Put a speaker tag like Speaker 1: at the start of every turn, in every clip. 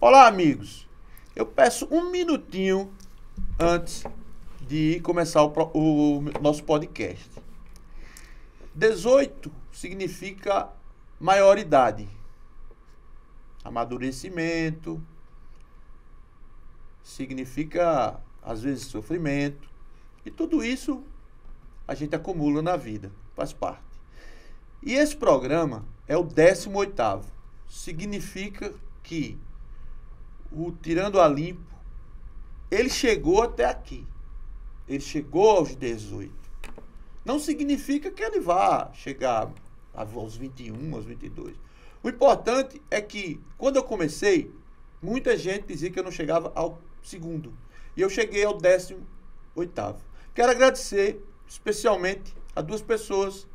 Speaker 1: Olá, amigos. Eu peço um minutinho antes de começar o nosso podcast. 18 significa maioridade, amadurecimento, significa, às vezes, sofrimento. E tudo isso a gente acumula na vida, faz parte. E esse programa é o 18º. Significa que o Tirando a Limpo, ele chegou até aqui. Ele chegou aos 18. Não significa que ele vá chegar aos 21, aos 22. O importante é que, quando eu comecei, muita gente dizia que eu não chegava ao segundo. E eu cheguei ao 18º. Quero agradecer especialmente a duas pessoas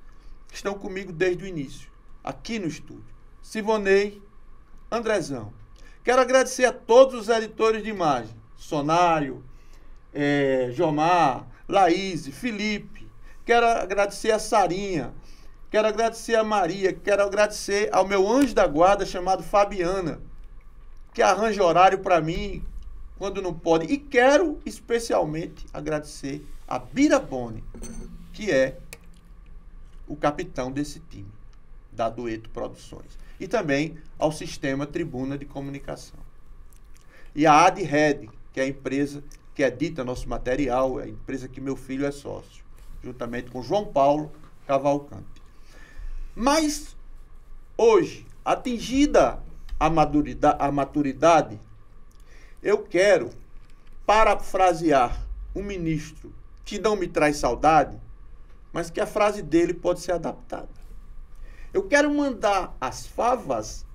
Speaker 1: que estão comigo desde o início, aqui no estúdio. Sivonei, Andrezão. Quero agradecer a todos os editores de imagem. Sonário, Jomar, Laís, Felipe. Quero agradecer a Sarinha. Quero agradecer a Maria. Quero agradecer ao meu anjo da guarda chamado Fabiana, que arranja horário para mim quando não pode. E quero especialmente agradecer a Bira Boni, que é o capitão desse time, da Dueto Produções. E também ao Sistema Tribuna de Comunicação. E a AdRed, que é a empresa que edita nosso material, é a empresa que meu filho é sócio, juntamente com João Paulo Cavalcante. Mas, hoje, atingida a maturidade, eu quero parafrasear um ministro que não me traz saudade, mas que a frase dele pode ser adaptada. Eu quero mandar as favas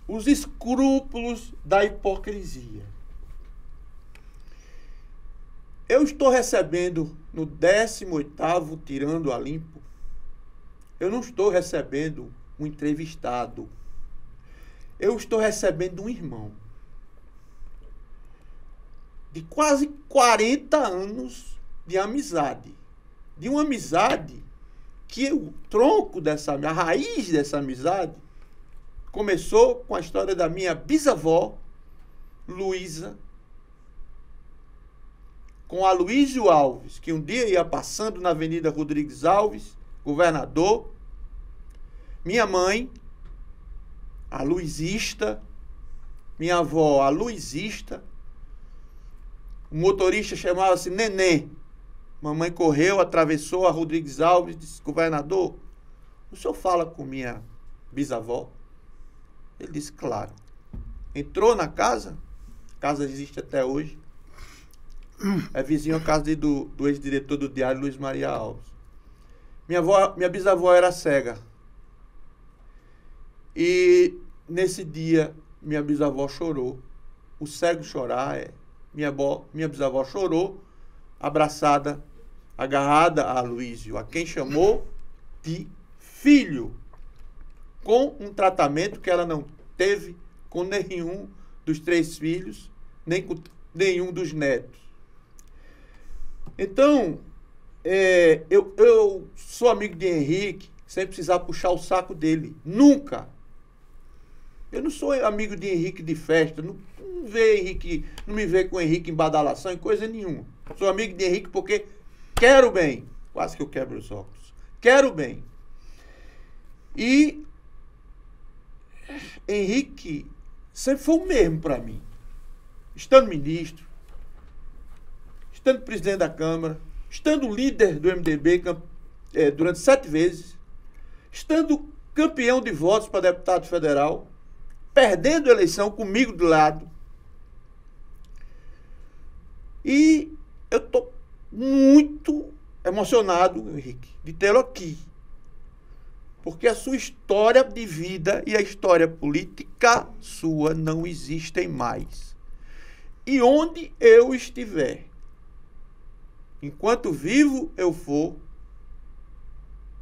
Speaker 1: os escrúpulos da hipocrisia. Eu estou recebendo no 18º Tirando a Limpo, eu não estou recebendo um entrevistado. Eu estou recebendo um irmão de quase 40 anos de amizade. De uma amizade que o tronco a raiz dessa amizade começou com a história da minha bisavó, Luísa, com Aloísio Alves, que um dia ia passando na Avenida Rodrigues Alves, governador. Minha mãe, a Luizista, minha avó, a Luizista. O motorista chamava-se Neném. Mamãe correu, atravessou a Rodrigues Alves e disse: governador, o senhor fala com minha bisavó? Ele disse: claro. Entrou na casa, a casa existe até hoje, é vizinho à casa do ex-diretor do Diário, Luiz Maria Alves. Minha bisavó era cega. E nesse dia, minha bisavó chorou. O cego chorar minha bisavó chorou, abraçada, agarrada a Aloísio, a quem chamou de filho, com um tratamento que ela não teve com nenhum dos 3 filhos, nem com nenhum dos netos. Então, eu sou amigo de Henrique sem precisar puxar o saco dele. Nunca. Eu não sou amigo de Henrique de festa. Não me vê com Henrique em badalação, em coisa nenhuma. Sou amigo de Henrique porque quero bem. Quase que eu quebro os óculos. Quero bem. E Henrique sempre foi o mesmo para mim. Estando ministro, estando presidente da Câmara, estando líder do MDB durante 7 vezes, estando campeão de votos para deputado federal, perdendo a eleição comigo do lado. E eu estou muito emocionado, Henrique, de tê-lo aqui. Porque a sua história de vida e a história política sua não existem mais. E onde eu estiver, enquanto vivo eu for,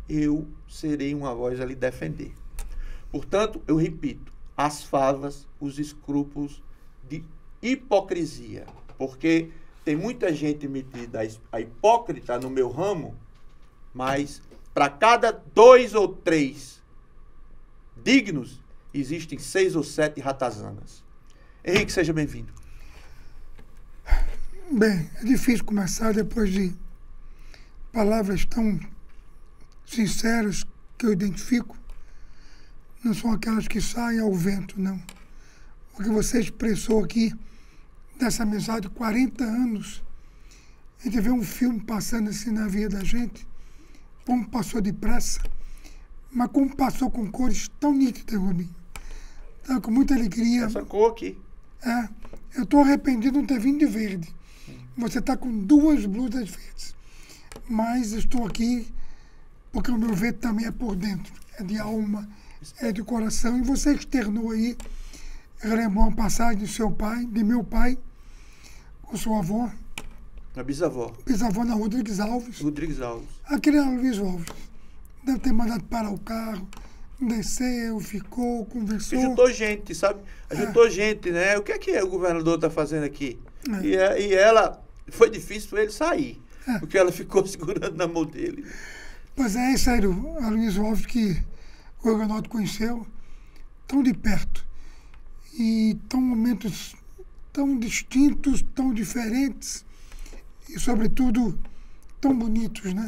Speaker 1: eu serei uma voz a lhe defender. Portanto, eu repito, as favas, os escrúpulos de hipocrisia. Porque tem muita gente metida a hipócrita no meu ramo, mas para cada 2 ou 3 dignos, existem 6 ou 7 ratazanas. Henrique, seja bem-vindo.
Speaker 2: Bem, é difícil começar depois de palavras tão sinceras que eu identifico. Não são aquelas que saem ao vento, não. O que você expressou aqui, dessa amizade, 40 anos, a gente vê um filme passando assim na vida da gente, como passou depressa, mas como passou com cores tão nítidas, Rubinho. Tá, com muita alegria.
Speaker 1: Essa cor aqui.
Speaker 2: Eu estou arrependido de não ter vindo de verde. Você está com 2 blusas verdes. Mas estou aqui porque o meu verde também é por dentro. É de alma, é de coração. E você externou aí, relembrou uma passagem do seu pai, de meu pai, com sua avó.
Speaker 1: A bisavó.
Speaker 2: Bisavó na Rodrigues Alves.
Speaker 1: Rodrigues Alves.
Speaker 2: Aquele era Luiz Alves. Deve ter mandado parar o carro, desceu, ficou, conversou.
Speaker 1: Ajuntou gente, sabe? Ajuntou gente, né? O que é o governador está fazendo aqui? E ela, foi difícil para ele sair, porque ela ficou segurando na mão dele.
Speaker 2: Pois é sério, a Luiz Alves que o Renato conheceu tão de perto. E tão momentos tão distintos, tão diferentes e, sobretudo, tão bonitos, né?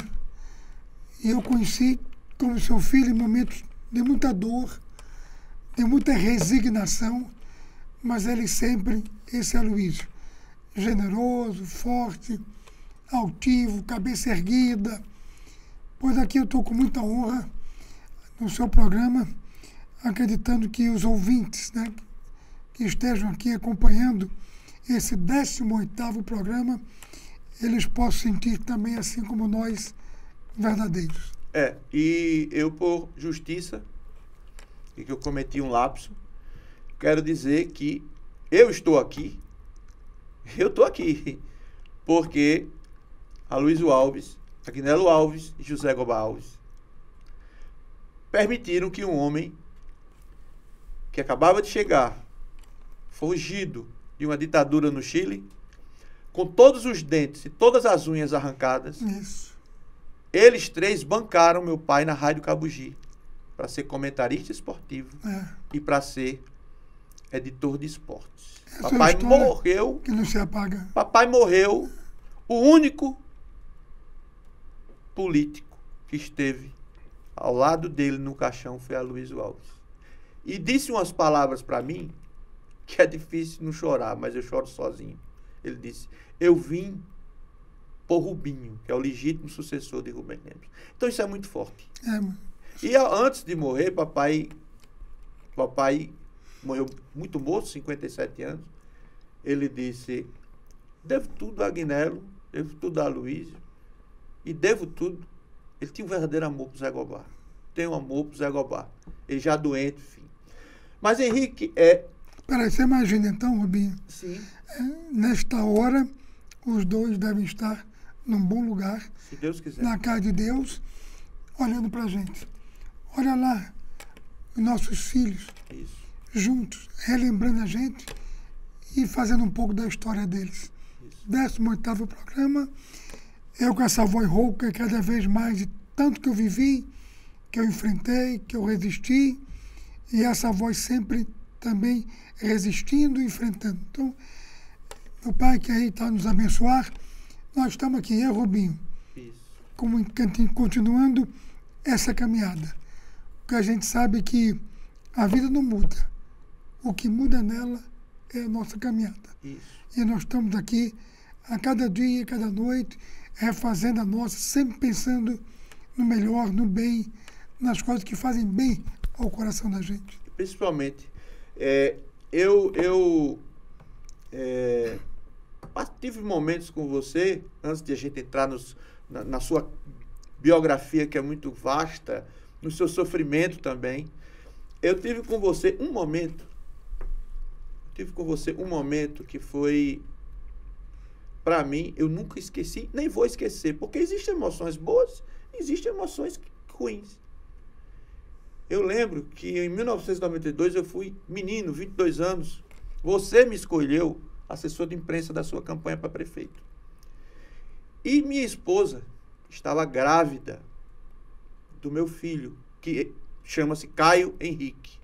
Speaker 2: E eu conheci como seu filho em momentos de muita dor, de muita resignação, mas ele sempre, esse Aloysio, generoso, forte, altivo, cabeça erguida. Pois aqui eu estou com muita honra no seu programa, acreditando que os ouvintes, né, que estejam aqui acompanhando esse 18º programa, eles possam sentir também, assim como nós, verdadeiros.
Speaker 1: E eu, por justiça, e que eu cometi um lapso, quero dizer que eu estou aqui, porque Aloysio Alves, Agnello Alves e José Goba Alves permitiram que um homem que acabava de chegar, fugido de uma ditadura no Chile, com todos os dentes e todas as unhas arrancadas,
Speaker 2: Isso.
Speaker 1: Eles 3 bancaram meu pai na Rádio Cabugi para ser comentarista esportivo e para ser editor de esportes. Papai morreu.
Speaker 2: Que não se apaga.
Speaker 1: Papai morreu. O único político que esteve ao lado dele no caixão foi Aloysio Alves. E disse umas palavras para mim que é difícil não chorar, mas eu choro sozinho. Ele disse: eu vim por Rubinho, que é o legítimo sucessor de Rubem Lemos. Então isso é muito forte. E antes de morrer, papai morreu muito moço, 57 anos. Ele disse: devo tudo a Agnello, devo tudo a Aloysio e devo tudo. Ele tinha um verdadeiro amor pro Zé Goba. Tem um amor pro Zé Goba. Ele já doente, enfim. Mas Henrique
Speaker 2: Peraí, você imagina então, Rubinho?
Speaker 1: Sim.
Speaker 2: Nesta hora, os dois devem estar num bom lugar,
Speaker 1: se Deus quiser,
Speaker 2: na casa de Deus, olhando pra gente. Olha lá, os nossos filhos,
Speaker 1: isso,
Speaker 2: juntos, relembrando a gente e fazendo um pouco da história deles. 18º programa, eu com essa voz rouca, cada vez mais de tanto que eu vivi, que eu enfrentei, que eu resisti, e essa voz sempre também resistindo e enfrentando. Então, meu pai que aí está nos abençoar, nós estamos aqui, eu, Rubinho, continuando essa caminhada. Porque a gente sabe que a vida não muda. O que muda nela é a nossa caminhada.
Speaker 1: Isso.
Speaker 2: E nós estamos aqui a cada dia, cada noite, refazendo a nossa, sempre pensando no melhor, no bem, nas coisas que fazem bem ao coração da gente.
Speaker 1: Principalmente, tive momentos com você, antes de a gente entrar na sua biografia, que é muito vasta, no seu sofrimento também. Eu tive com você um momento que foi, para mim, eu nunca esqueci, nem vou esquecer, porque existem emoções boas, existem emoções ruins. Eu lembro que em 1992 eu fui menino, 22 anos. Você me escolheu assessor de imprensa da sua campanha para prefeito. E minha esposa estava grávida do meu filho, que chama-se Caio Henrique.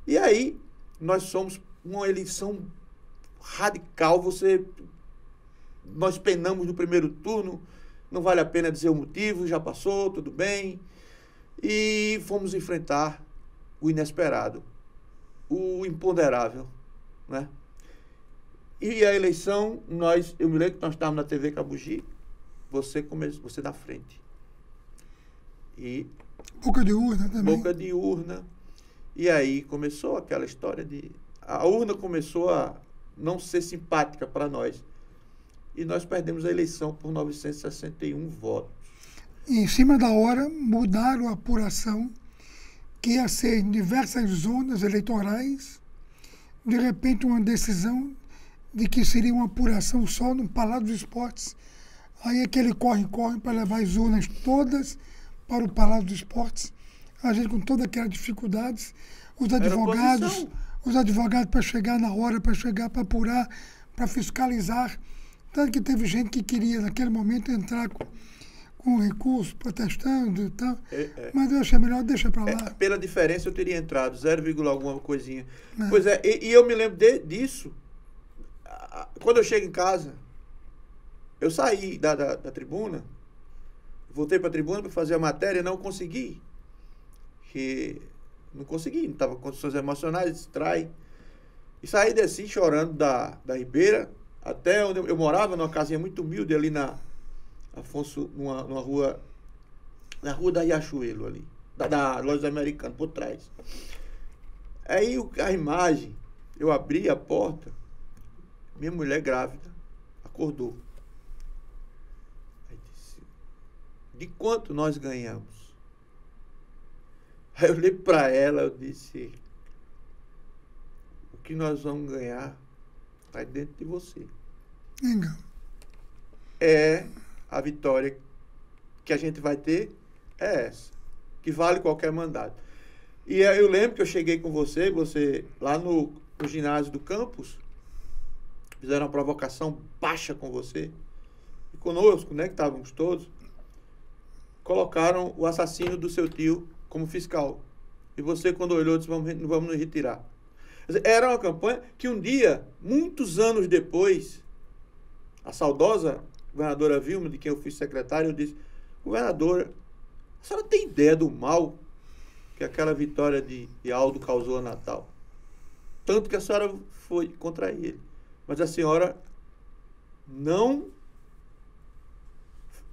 Speaker 1: E aí, nós somos uma eleição radical, nós penamos no primeiro turno, não vale a pena dizer o motivo, já passou, tudo bem, e fomos enfrentar o inesperado, o imponderável, né? E a eleição, eu me lembro que nós estávamos na TV Cabugi, você na frente. E
Speaker 2: boca de urna também.
Speaker 1: Boca de urna. E aí começou aquela história a urna começou a não ser simpática para nós. E nós perdemos a eleição por 961 votos.
Speaker 2: E em cima da hora, mudaram a apuração, que ia ser em diversas zonas eleitorais. De repente, uma decisão de que seria uma apuração só no Palácio dos Esportes. Aí aquele corre-corre para levar as urnas todas para o Palácio dos Esportes. A gente com todas aquelas dificuldades, os advogados para chegar na hora, para apurar, para fiscalizar. Tanto que teve gente que queria, naquele momento, entrar com recurso, protestando e tal. Mas eu achei melhor deixar para lá.
Speaker 1: Pela diferença, eu teria entrado, 0, alguma coisinha. Pois é, e eu me lembro disso. Quando eu chego em casa, eu saí da tribuna, voltei para a tribuna para fazer a matéria, não consegui. Não estava com condições emocionais, distrai. E saí desse chorando da Ribeira até onde eu morava, numa casinha muito humilde, ali na Afonso, numa rua, na rua da Riachuelo ali, da Loja Americana, por trás. Aí a imagem, eu abri a porta, minha mulher grávida acordou. Aí disse, de quanto nós ganhamos? Aí eu olhei para ela, eu disse, o que nós vamos ganhar está dentro de você.
Speaker 2: Legal.
Speaker 1: É a vitória que a gente vai ter, é essa, que vale qualquer mandato. E eu lembro que eu cheguei com você lá no ginásio do campus, fizeram uma provocação baixa com você, e conosco, né, que estávamos todos, colocaram o assassino do seu tio como fiscal. E você, quando olhou, disse, vamos nos retirar. Era uma campanha que um dia, muitos anos depois, a saudosa governadora Vilma, de quem eu fui secretário, eu disse, governadora, a senhora tem ideia do mal que aquela vitória de Aldo causou a Natal? Tanto que a senhora foi contra ele. Mas a senhora não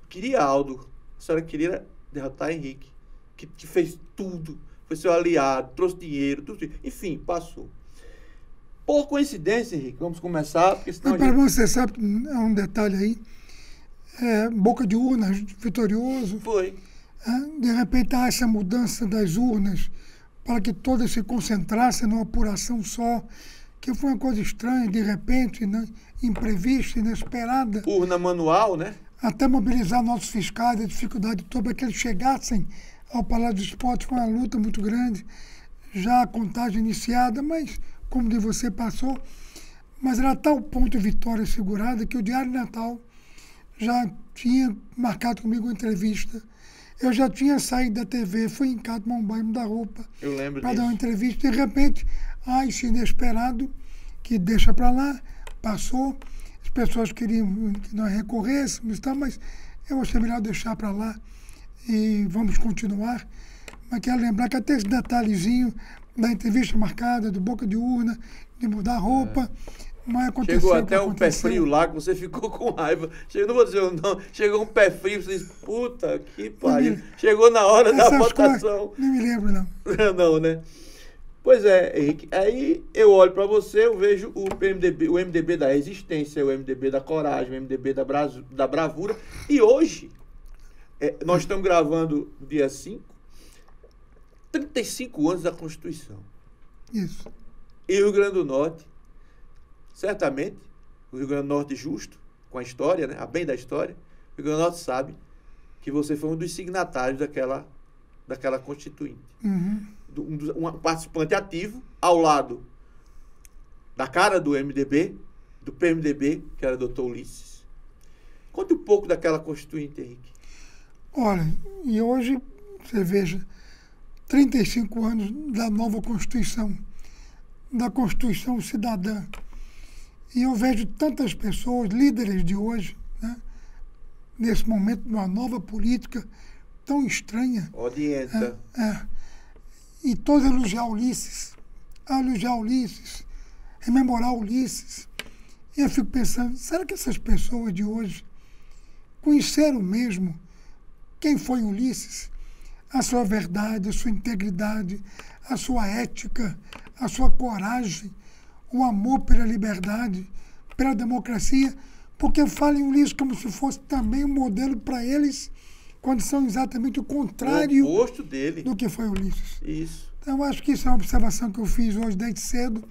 Speaker 1: queria Aldo. A senhora queria derrotar Henrique, que fez tudo, foi seu aliado, trouxe dinheiro, tudo, enfim, passou. Por coincidência, Henrique, vamos começar, porque senão
Speaker 2: você sabe, é um detalhe aí, boca de urna, vitorioso.
Speaker 1: Foi.
Speaker 2: De repente há essa mudança das urnas para que todas se concentrassem numa apuração só, que foi uma coisa estranha, de repente, né, imprevista, inesperada.
Speaker 1: Urna manual, né?
Speaker 2: Até mobilizar nossos fiscais, a dificuldade toda para que eles chegassem ao Palácio dos Esportes, foi uma luta muito grande, já a contagem iniciada, mas como de você passou, mas era tal ponto de vitória assegurada que o Diário Natal já tinha marcado comigo uma entrevista. Eu já tinha saído da TV, fui em casa tomar um banho, mudar roupa, para dar uma entrevista. De repente, esse inesperado, que deixa para lá, passou. As pessoas queriam que nós recorrêssemos, mas eu achei melhor deixar para lá e vamos continuar. Mas quero lembrar que até esse detalhezinho da entrevista marcada, do boca de urna, de mudar a roupa, mas aconteceu.
Speaker 1: Chegou até um pé frio lá, que você ficou com raiva. Não vou dizer não, chegou um pé frio, você disse, puta que pariu. Chegou na hora da votação.
Speaker 2: Não me lembro, não.
Speaker 1: Não, né? Pois é, Henrique, aí eu olho para você, eu vejo o MDB da resistência, o MDB da coragem, o MDB da bravura, e hoje, nós estamos gravando no dia 5, 35 anos da Constituição.
Speaker 2: Isso.
Speaker 1: E o Rio Grande do Norte, certamente, o Rio Grande do Norte justo, com a história, né, a bem da história, o Rio Grande do Norte sabe que você foi um dos signatários daquela Constituinte.
Speaker 2: Uhum.
Speaker 1: Um participante ativo, ao lado da cara do MDB, do PMDB, que era o doutor Ulisses. Conte um pouco daquela Constituinte, Henrique.
Speaker 2: Olha, e hoje, você veja, 35 anos da nova Constituição. da Constituição Cidadã. E eu vejo tantas pessoas, líderes de hoje, né, nesse momento de uma nova política tão estranha.
Speaker 1: Odienta.
Speaker 2: E todos elogiar Ulisses, rememorar Ulisses. E eu fico pensando, será que essas pessoas de hoje conheceram mesmo quem foi Ulisses? A sua verdade, a sua integridade, a sua ética, a sua coragem, o amor pela liberdade, pela democracia, porque falam em Ulisses como se fosse também um modelo para eles, quando são exatamente o contrário
Speaker 1: o oposto dele.
Speaker 2: Do que foi Ulisses.
Speaker 1: Isso.
Speaker 2: Então, eu acho que isso é uma observação que eu fiz hoje desde cedo.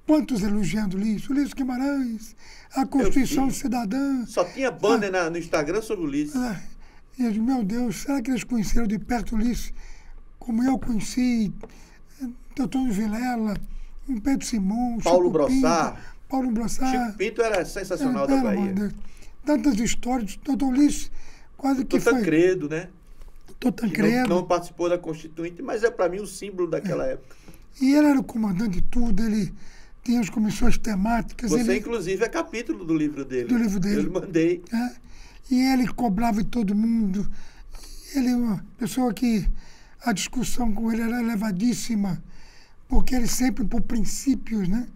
Speaker 2: Quantos elogiando Ulisses Guimarães, a Constituição Cidadã.
Speaker 1: Só tinha banner no Instagram sobre Ulisses.
Speaker 2: E eu digo, meu Deus, será que eles conheceram de perto Ulisses como eu conheci Teotônio Vilela, Pedro Simão,
Speaker 1: Paulo
Speaker 2: Chico
Speaker 1: Brossard.
Speaker 2: Pinto, Paulo Brossard.
Speaker 1: Chico Pinto era sensacional da Bahia.
Speaker 2: Tantas histórias. Doutor Ulisses quase que foi...
Speaker 1: Tancredo, né?
Speaker 2: Tancredo.
Speaker 1: Não participou da Constituinte, mas é para mim o símbolo daquela época.
Speaker 2: E ele era o comandante de tudo, ele tinha as comissões temáticas.
Speaker 1: Você, inclusive, é capítulo do livro dele.
Speaker 2: Do livro dele.
Speaker 1: Eu mandei.
Speaker 2: E ele cobrava de todo mundo. Ele é uma pessoa que a discussão com ele era elevadíssima, porque ele sempre por princípios, né?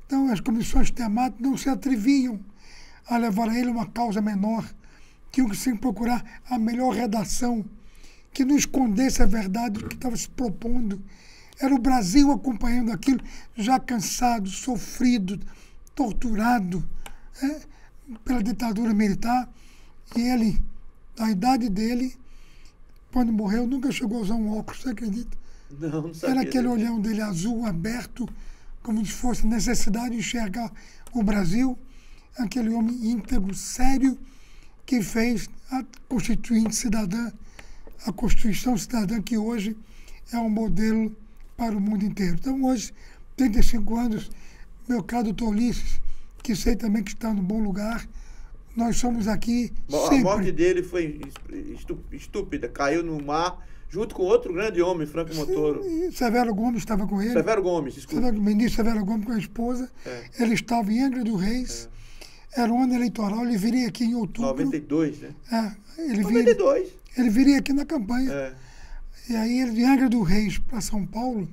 Speaker 2: Então, as comissões temáticas não se atreviam a levar a ele uma causa menor. Tinham que sempre procurar a melhor redação, que não escondesse a verdade do que estava se propondo. Era o Brasil acompanhando aquilo, já cansado, sofrido, torturado pela ditadura militar. E ele, na idade dele, quando morreu, nunca chegou a usar um óculos, você acredita?
Speaker 1: Não sabia.
Speaker 2: Era aquele olhão dele azul, aberto, como se fosse necessidade de enxergar o Brasil. Aquele homem íntegro, sério, que fez a Constituinte Cidadã, a Constituição Cidadã, que hoje é um modelo para o mundo inteiro. Então, hoje, 35 anos, meu caro doutor Ulisses, que sei também que está no bom lugar, nós somos aqui sempre.
Speaker 1: A morte dele foi estúpida, caiu no mar, junto com outro grande homem, Franco Montoro.
Speaker 2: Severo Gomes estava com ele.
Speaker 1: Severo Gomes, desculpa.
Speaker 2: O ministro Severo Gomes com a esposa. Ele estava em Angra do Reis. Era um ano eleitoral, ele viria aqui em outubro.
Speaker 1: 92, né?
Speaker 2: Ele
Speaker 1: 92.
Speaker 2: Ele viria aqui na campanha. E aí ele de Angra do Reis para São Paulo,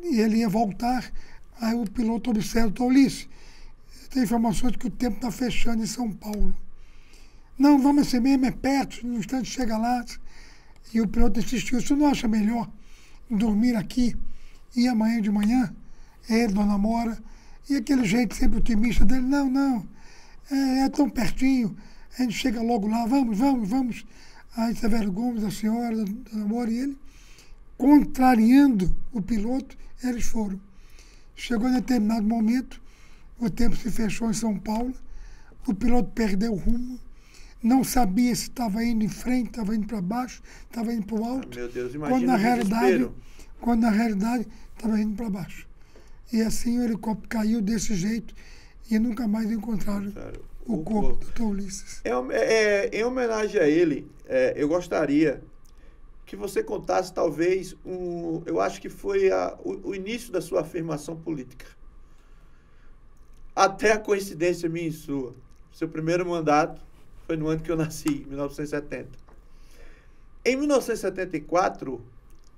Speaker 2: e ele ia voltar, aí o piloto observa, Ulisses, tem informações que o tempo está fechando em São Paulo. Não, vamos assim mesmo, é perto, no instante chega lá. E o piloto insistiu, você não acha melhor dormir aqui e amanhã de manhã? Ele, Dona Mora, e aquele jeito sempre otimista dele, não, é tão pertinho, a gente chega logo lá, vamos. Aí Severo Gomes, a senhora, a Dona Mora e ele, contrariando o piloto, eles foram. Chegou em determinado momento, o tempo se fechou em São Paulo, o piloto perdeu o rumo, não sabia se estava indo em frente, estava indo para baixo, estava indo para o alto.
Speaker 1: Meu Deus, imagina o
Speaker 2: quando na realidade estava indo para baixo. E assim o helicóptero caiu desse jeito e nunca mais encontraram o corpo do Dr. Ulisses.
Speaker 1: Em homenagem a ele, eu gostaria que você contasse talvez eu acho que foi o início da sua afirmação política. Até a coincidência minha e sua. Seu primeiro mandato foi no ano que eu nasci, 1970. Em 1974,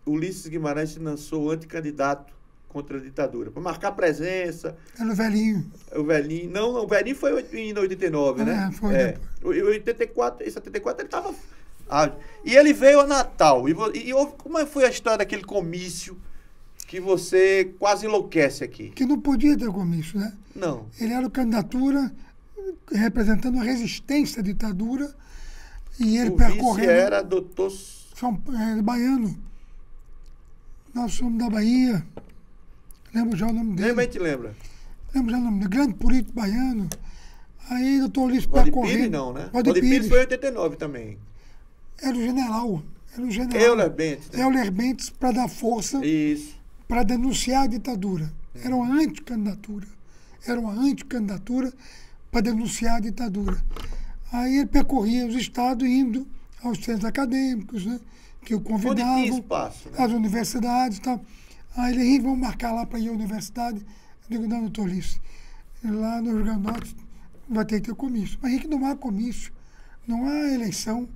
Speaker 1: Ulisses Guimarães se lançou anticandidato contra a ditadura, para marcar presença.
Speaker 2: Era o velhinho.
Speaker 1: O velhinho. Não, o velhinho foi em 89, né?
Speaker 2: Foi depois.
Speaker 1: Em 84, em 74 ele estava... E ele veio a Natal. Como foi a história daquele comício que você quase enlouquece aqui?
Speaker 2: Que não podia ter comício, né?
Speaker 1: Não.
Speaker 2: Ele era candidatura representando a resistência à ditadura e ele percorrendo...
Speaker 1: vice era doutor...
Speaker 2: baiano. Nós somos da Bahia. Lembro já o nome dele.
Speaker 1: Lembra, a gente lembra.
Speaker 2: Lembro já o nome dele. Grande político baiano. Aí, doutor Ulisses
Speaker 1: percorrendo... não, né? Valdepires foi em 89 também.
Speaker 2: Era o general.
Speaker 1: Euler Bentes.
Speaker 2: Né? Euler Bentes, para dar força.
Speaker 1: Isso.
Speaker 2: Para denunciar a ditadura. Era uma anticandidatura. Para denunciar a ditadura. Aí ele percorria os estados indo aos centros acadêmicos, né? Que o convidavam.
Speaker 1: Onde tinha espaço, né?
Speaker 2: As universidades e tal. Aí ele, Henrique, vamos marcar lá para ir à universidade. Eu digo, não, doutor Ulisses, lá no Rio Grande do Norte vai ter que ter comício. Mas Henrique, não há comício, não há eleição.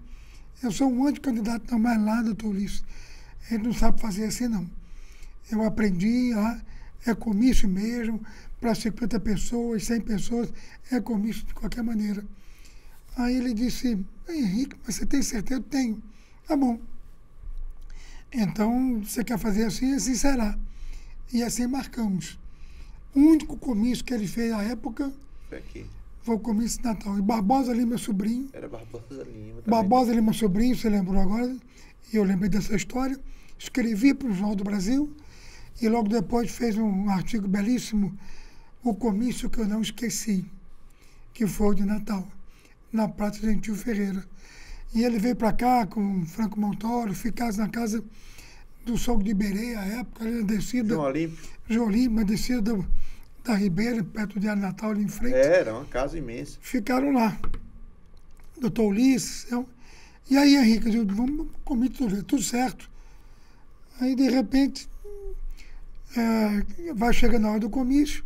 Speaker 2: Eu sou um anticandidato, não mais lá, doutor Ulisses. Ele não sabe fazer assim, não. Eu aprendi lá, é comício mesmo, para 50 pessoas, 100 pessoas, é comício de qualquer maneira. Aí ele disse, Henrique, mas você tem certeza? Eu tenho. Tá bom. Então, você quer fazer assim, assim será. E assim marcamos. O único comício que ele fez à época foi o comício de Natal. E Barbosa Lima, meu sobrinho.
Speaker 1: Era Barbosa Lima.
Speaker 2: Barbosa Lima, meu sobrinho, você lembrou agora? E eu lembrei dessa história. Escrevi para o Jornal do Brasil e logo depois fez um artigo belíssimo, o comício que eu não esqueci, que foi o de Natal, na Praça Gentil Ferreira. E ele veio para cá com o Franco Montoro, ficasse na casa do sogro de Iberê, à época, ali na descida. João Olímpio, na descida da Ribeira, perto do Natal, ali em frente.
Speaker 1: Era uma casa imensa.
Speaker 2: Ficaram lá. Doutor Ulisses. E aí, Henrique, eu digo, vamos comer tudo certo. Aí, de repente, vai chegando a hora do comício.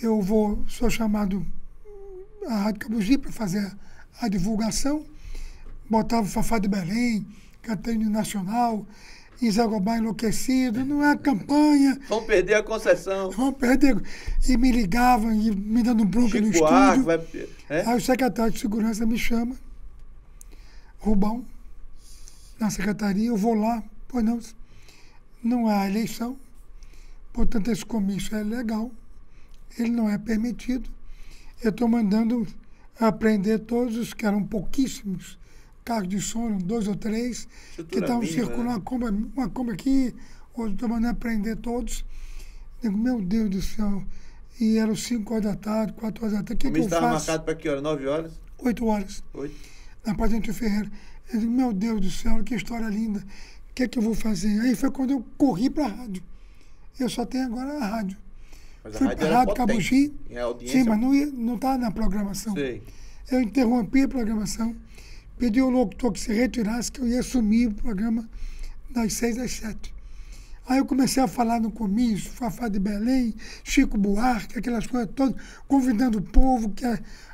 Speaker 2: Eu sou chamado à Rádio Cabugi para fazer a divulgação. Botava o Fafá de Belém, cantando nacional, em Zé Gobá enlouquecido, não é campanha.
Speaker 1: Vamos perder a concessão.
Speaker 2: Vamos perder. E me ligavam, e me dando bronca no estúdio. Aí o secretário de segurança me chama, Rubão, na secretaria, eu vou lá, pois não há eleição, portanto esse comício é legal, ele não é permitido. Eu estou mandando apreender todos os que eram pouquíssimos carros de som, 2 ou 3, que estavam circulando, uma Kombi aqui, hoje estou mandando aprender todos. Digo, meu Deus do céu, e eram 5 horas da tarde, 4 horas da tarde, o que eu faço?
Speaker 1: Estava marcado para que hora? 9 horas?
Speaker 2: 8 horas.
Speaker 1: 8?
Speaker 2: Na Praça Gentil Ferreira. Eu digo, meu Deus do céu, que história linda, o que é que eu vou fazer? Aí foi quando eu corri para a rádio. Eu só tenho agora a rádio.
Speaker 1: Mas
Speaker 2: fui para a Rádio Cabugi,
Speaker 1: sim,
Speaker 2: mas não está na programação.
Speaker 1: Sei.
Speaker 2: Eu interrompi a programação, pedi ao locutor que se retirasse, que eu ia assumir o programa das 6 às 7. Aí eu comecei a falar no comício, Fafá de Belém, Chico Buarque, aquelas coisas todas, convidando o povo, que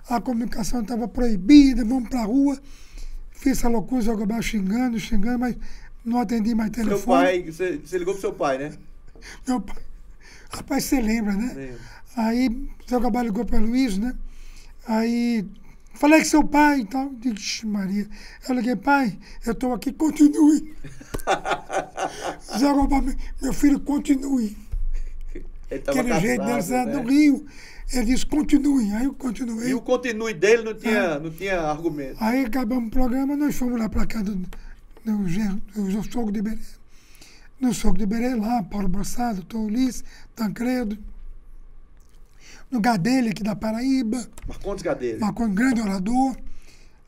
Speaker 2: a comunicação estava proibida, vamos para a rua. Fiz essa loucura, Jogobá xingando, mas não atendi mais telefone.
Speaker 1: Seu pai, você ligou pro seu pai, né?
Speaker 2: Meu pai. Rapaz, você lembra, né?
Speaker 1: Lembro.
Speaker 2: Aí, Jogobá ligou para Luiz, né? Aí, falei com seu pai e tal. Disse, Maria. Eu liguei, pai, eu estou aqui, continue. Jogobá, meu filho, continue.
Speaker 1: Ele tava
Speaker 2: Aquele
Speaker 1: cansado,
Speaker 2: jeito dele,
Speaker 1: né?
Speaker 2: do Rio. Ele disse, continue. Aí eu continuei.
Speaker 1: E o continue dele não tinha argumento.
Speaker 2: Aí acabamos o programa, nós fomos lá para cá do Sogro de Iberê. No Sogro de Iberê, lá, Paulo Brossado, doutor Ulisses, Tancredo. No Gadelha, aqui da Paraíba.
Speaker 1: Marcondes Gadelha.
Speaker 2: Marcondes, grande orador.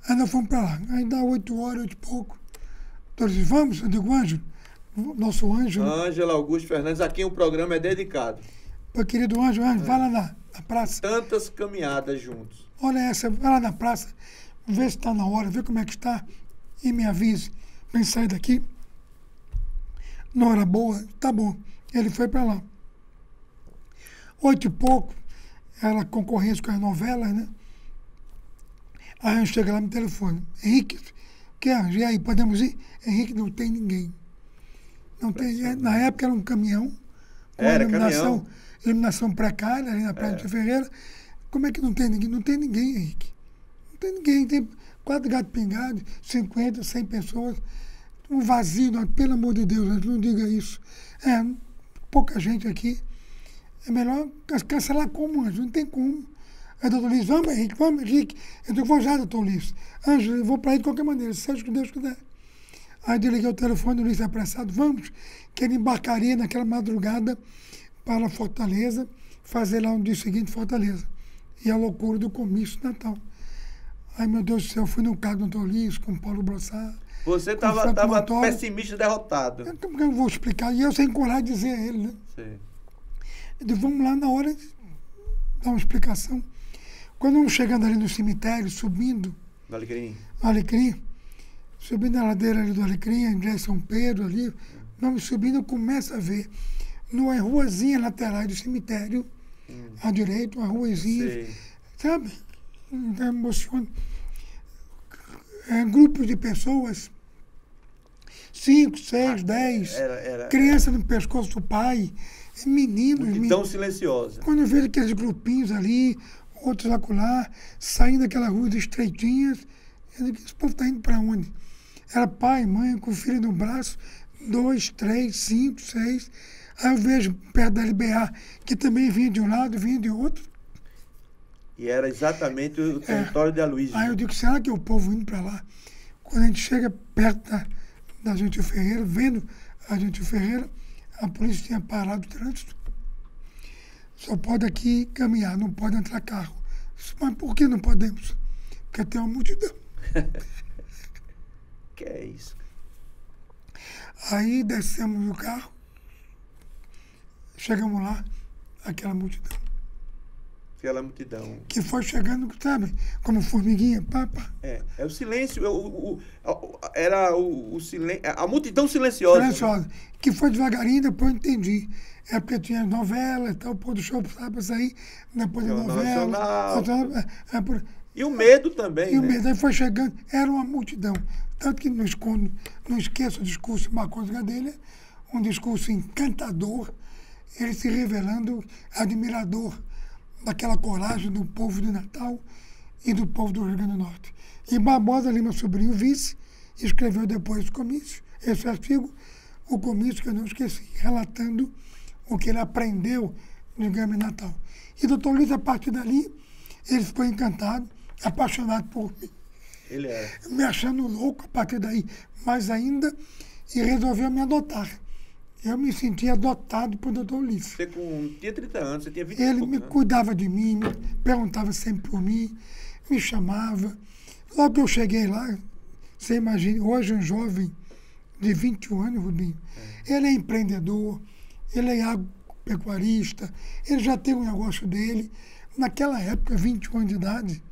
Speaker 2: Aí nós fomos para lá. Aí dá 8 horas, 8 e pouco. Então eu disse, vamos, eu digo, Ângelo, nosso Ângelo.
Speaker 1: Ângelo Augusto Fernandes, a quem o programa é dedicado.
Speaker 2: Meu querido Ângelo, vai lá na praça.
Speaker 1: Tantas caminhadas juntos.
Speaker 2: Olha essa, vai lá na praça, vê se está na hora, vê como é que está e me avise para sair daqui. Na hora boa, tá bom. Ele foi para lá. 8 e pouco, era concorrência com as novelas, né? Aí a gente chega lá no telefone. Henrique, e aí, podemos ir? Henrique, não tem ninguém. Não tem, na época era um caminhão, com iluminação precária ali na Praça de Ferreira. Como é que não tem ninguém? Não tem ninguém, Henrique. Não tem ninguém. Tem 4 gatos pingados, 50, 100 pessoas. Um vazio, não, pelo amor de Deus, não diga isso. Pouca gente aqui. É melhor cancelar como, Ângelo, não tem como. Aí, doutor Ulisses, vamos, Henrique. Eu digo, vou já, doutor Ulisses. Ângelo, eu vou para aí de qualquer maneira, seja o que Deus quiser. Aí desliguei o telefone, o Ulisses apressado, vamos, que ele embarcaria naquela madrugada para Fortaleza, fazer lá no dia seguinte Fortaleza. E a loucura do comício de Natal. Ai, meu Deus do céu, eu fui no carro do doutor Ulisses, com o Paulo Brossard.
Speaker 1: Você estava pessimista, derrotado.
Speaker 2: Então, eu vou explicar. E eu sem coragem de dizer a ele, né?
Speaker 1: Sim.
Speaker 2: Eu digo, vamos lá na hora de dar uma explicação. Quando vamos chegando ali no cemitério, subindo...
Speaker 1: No Alecrim.
Speaker 2: No Alecrim. Subindo a ladeira ali do Alecrim, em São Pedro ali, vamos subindo, começa a ver numa ruazinha lateral do cemitério, à direita, uma ruazinha,
Speaker 1: Sei.
Speaker 2: sabe? Então, emociona. Grupos de pessoas, 5, 6, 10, criança no pescoço do pai, meninos.
Speaker 1: Multidão silenciosa.
Speaker 2: Quando eu vejo aqueles grupinhos ali, outros acolá, saindo daquelas ruas estreitinhas, eu digo, esse povo está indo para onde? Era pai, mãe, com filho no braço, 2, 3, 5, 6. Aí eu vejo perto da LBA, que também vinha de um lado, vinha de outro.
Speaker 1: E era exatamente o território de Aloysio.
Speaker 2: Aí eu digo, será que é o povo indo para lá? Quando a gente chega perto da Gentil Ferreira, vendo a Gentil Ferreira, a polícia tinha parado o trânsito. Só pode aqui caminhar, não pode entrar carro. Mas por que não podemos? Porque tem uma multidão.
Speaker 1: Que é isso?
Speaker 2: Aí descemos do carro, chegamos lá, aquela multidão.
Speaker 1: Aquela multidão.
Speaker 2: Que foi chegando, sabe, como formiguinha, pá.
Speaker 1: É o silêncio, era o silêncio, a multidão silenciosa.
Speaker 2: Silenciosa. Né? Que foi devagarinho, depois eu entendi. É porque tinha novela e tal, o pôr do show precisava pra sair, depois da novela.
Speaker 1: E o medo também.
Speaker 2: E o medo, aí foi chegando, era uma multidão. Tanto que não esqueça o discurso de Marcos Gadelha, um discurso encantador, ele se revelando admirador daquela coragem do povo de Natal e do povo do Rio Grande do Norte. E Barbosa Lima Sobrinho, vice, escreveu depois do comício, esse artigo, o comício que eu não esqueci, relatando o que ele aprendeu, digamos, em Natal. E doutor Luiz, a partir dali, ele ficou encantado, apaixonado por mim.
Speaker 1: Ele é.
Speaker 2: Me achando louco a partir daí, mais ainda, e resolveu me adotar. Eu me senti adotado por doutor Ulisses.
Speaker 1: Você tinha 30 anos, você tinha 20
Speaker 2: Ele me cuidava de mim, me perguntava sempre por mim, me chamava. Logo que eu cheguei lá, você imagina, hoje um jovem de 21 anos, Rubinho, ele é empreendedor, ele é agropecuarista, ele já tem um negócio dele. Naquela época, 21 anos de idade,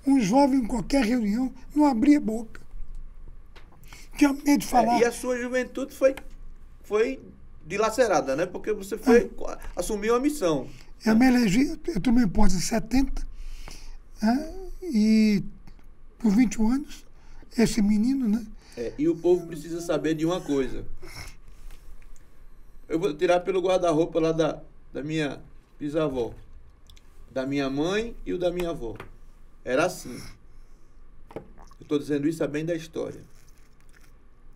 Speaker 2: um jovem em qualquer reunião não abria boca. Tinha medo de falar.
Speaker 1: E a sua juventude foi dilacerada, né? Porque você assumiu a missão.
Speaker 2: Eu me elegi, eu tomei posse em 70, né? E por 21 anos, esse menino, né?
Speaker 1: E o povo precisa saber de uma coisa. Eu vou tirar pelo guarda-roupa lá da minha bisavó, da minha mãe e o da minha avó. Era assim. Eu estou dizendo isso a bem da história.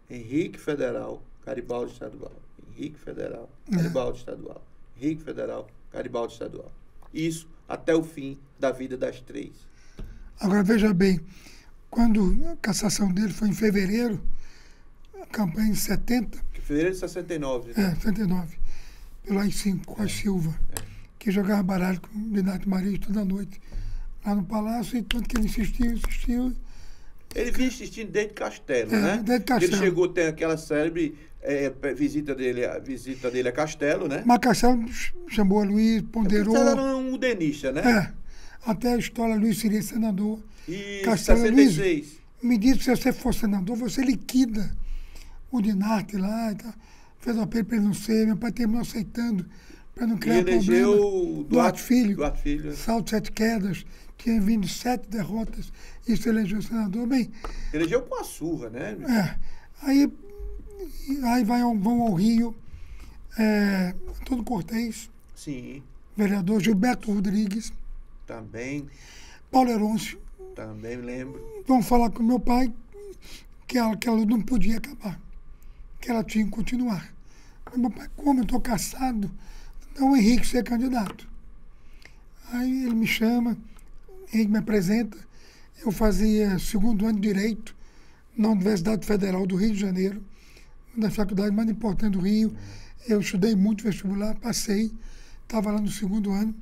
Speaker 1: Henrique Federal, Garibaldi Estadual. Henrique Federal, Garibaldi Estadual. Henrique Federal, Garibaldi Estadual. Isso até o fim da vida das três.
Speaker 2: Agora, veja bem, quando a cassação dele foi em fevereiro, a campanha em 70...
Speaker 1: Fevereiro de 69.
Speaker 2: Né? 69. Pelo AI-5, com a Silva, que jogava baralho com o Renato Maria toda noite, lá no Palácio, e tanto que ele insistiu.
Speaker 1: Ele vinha insistindo desde Castelo, né?
Speaker 2: Desde Castelo.
Speaker 1: Ele chegou, tem aquela célebre visita dele a Castelo, né?
Speaker 2: Mas Castelo chamou a Luiz, ponderou...
Speaker 1: Ele era um udenista, né?
Speaker 2: Até a história, Luiz seria senador.
Speaker 1: E
Speaker 2: Castelo,
Speaker 1: 66.
Speaker 2: Luiz, me disse que se você for senador, você liquida o Dinarte lá e tal. Fez um apelo para ele não ser, meu pai terminou aceitando, para não criar problema.
Speaker 1: E elegeu
Speaker 2: Duarte Filho.
Speaker 1: Duarte Filho.
Speaker 2: Salto 7 quedas, tinha vindo 7 derrotas, isso elegeu o senador. Bem,
Speaker 1: elegeu com a surra, né?
Speaker 2: Aí vão ao Rio, Antônio Cortez,
Speaker 1: sim,
Speaker 2: vereador Gilberto Rodrigues,
Speaker 1: também,
Speaker 2: Paulo Herôncio,
Speaker 1: também lembro.
Speaker 2: Vão falar com meu pai que ela não podia acabar, que ela tinha que continuar. Mas meu pai, como eu estou caçado, então o Henrique ser candidato. Aí ele me chama, Henrique me apresenta, eu fazia 2º ano de Direito na Universidade Federal do Rio de Janeiro, uma das faculdades mais importantes do Rio. Eu estudei muito vestibular, passei, estava lá no 2º ano.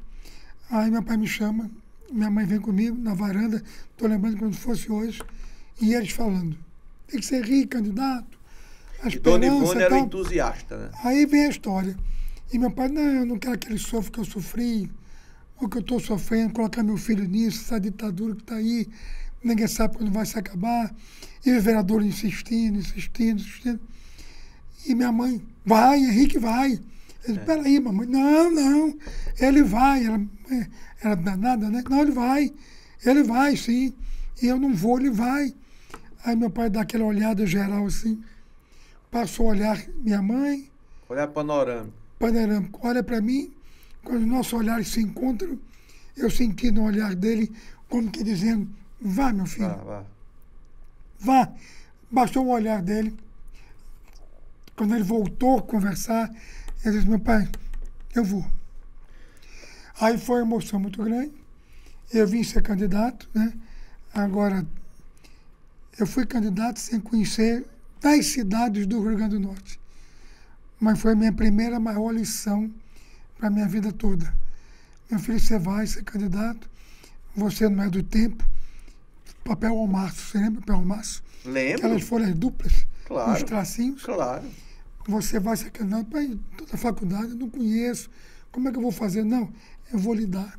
Speaker 2: Aí meu pai me chama, minha mãe vem comigo na varanda, estou lembrando como se fosse hoje, e eles falando, tem que ser rico, candidato, a
Speaker 1: e Dona
Speaker 2: esperança
Speaker 1: Ivone era um entusiasta, né?
Speaker 2: Aí vem a história. E meu pai, não, eu não quero que ele sofra o que eu sofri, o que eu estou sofrendo, colocar meu filho nisso, essa ditadura que está aí, ninguém sabe quando vai se acabar. E o vereador insistindo. E minha mãe, vai, Henrique vai. Eu disse, peraí, mamãe, não, ele vai. Ela danada, né? Não, ele vai sim. E eu não vou, ele vai. Aí meu pai dá aquela olhada geral assim, passou a olhar minha mãe.
Speaker 1: Olhar panorâmico.
Speaker 2: Olha para mim, quando os nossos olhares se encontram, eu senti no olhar dele como que dizendo, vá, meu filho. Vá. Bastou o olhar dele. Quando ele voltou a conversar, ele disse, meu pai, eu vou. Aí foi uma emoção muito grande. Eu vim ser candidato, né? Agora, eu fui candidato sem conhecer 10 cidades do Rio Grande do Norte. Mas foi a minha primeira maior lição para a minha vida toda. Meu filho, você vai ser candidato, você não é do tempo. Papel ao maço, você lembra papel ao maço?
Speaker 1: Lembro.
Speaker 2: Aquelas folhas duplas,
Speaker 1: claro,
Speaker 2: com os tracinhos.
Speaker 1: Claro.
Speaker 2: Você vai ser candidato para toda a faculdade, eu não conheço. Como é que eu vou fazer? Não, eu vou lhe dar.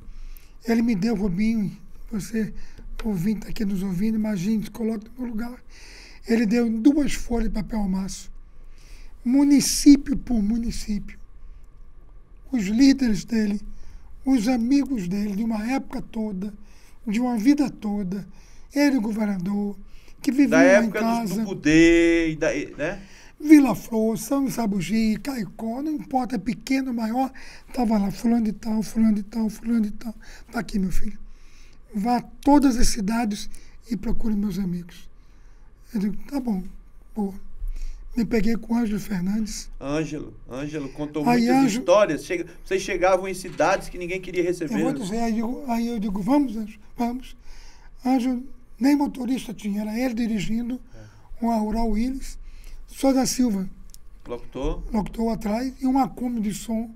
Speaker 2: Ele me deu, Rubinho, você ouvinte está aqui nos ouvindo, imagine, se coloque no meu lugar. Ele deu 2 folhas de papel ao maço, município por município. Os líderes dele, os amigos dele, de uma época toda, de uma vida toda, ele, o governador, que vivia lá em casa.
Speaker 1: Da época do poder, né?
Speaker 2: Vila Flor, São Sabugi, Caicó, não importa, pequeno, maior, estava lá, fulano de tal, fulano de tal, fulano de tal. Está aqui, meu filho. Vá a todas as cidades e procure meus amigos. Eu digo, tá bom, boa. Me peguei com o Ângelo Fernandes.
Speaker 1: Ângelo contou muitas histórias. Vocês chegavam em cidades que ninguém queria receber.
Speaker 2: Eu vou dizer, aí eu digo, vamos, Ângelo, vamos. Ângelo, nem motorista tinha, era ele dirigindo uma Rural Willis. Só da Silva. Locutor atrás. E uma Kombi de som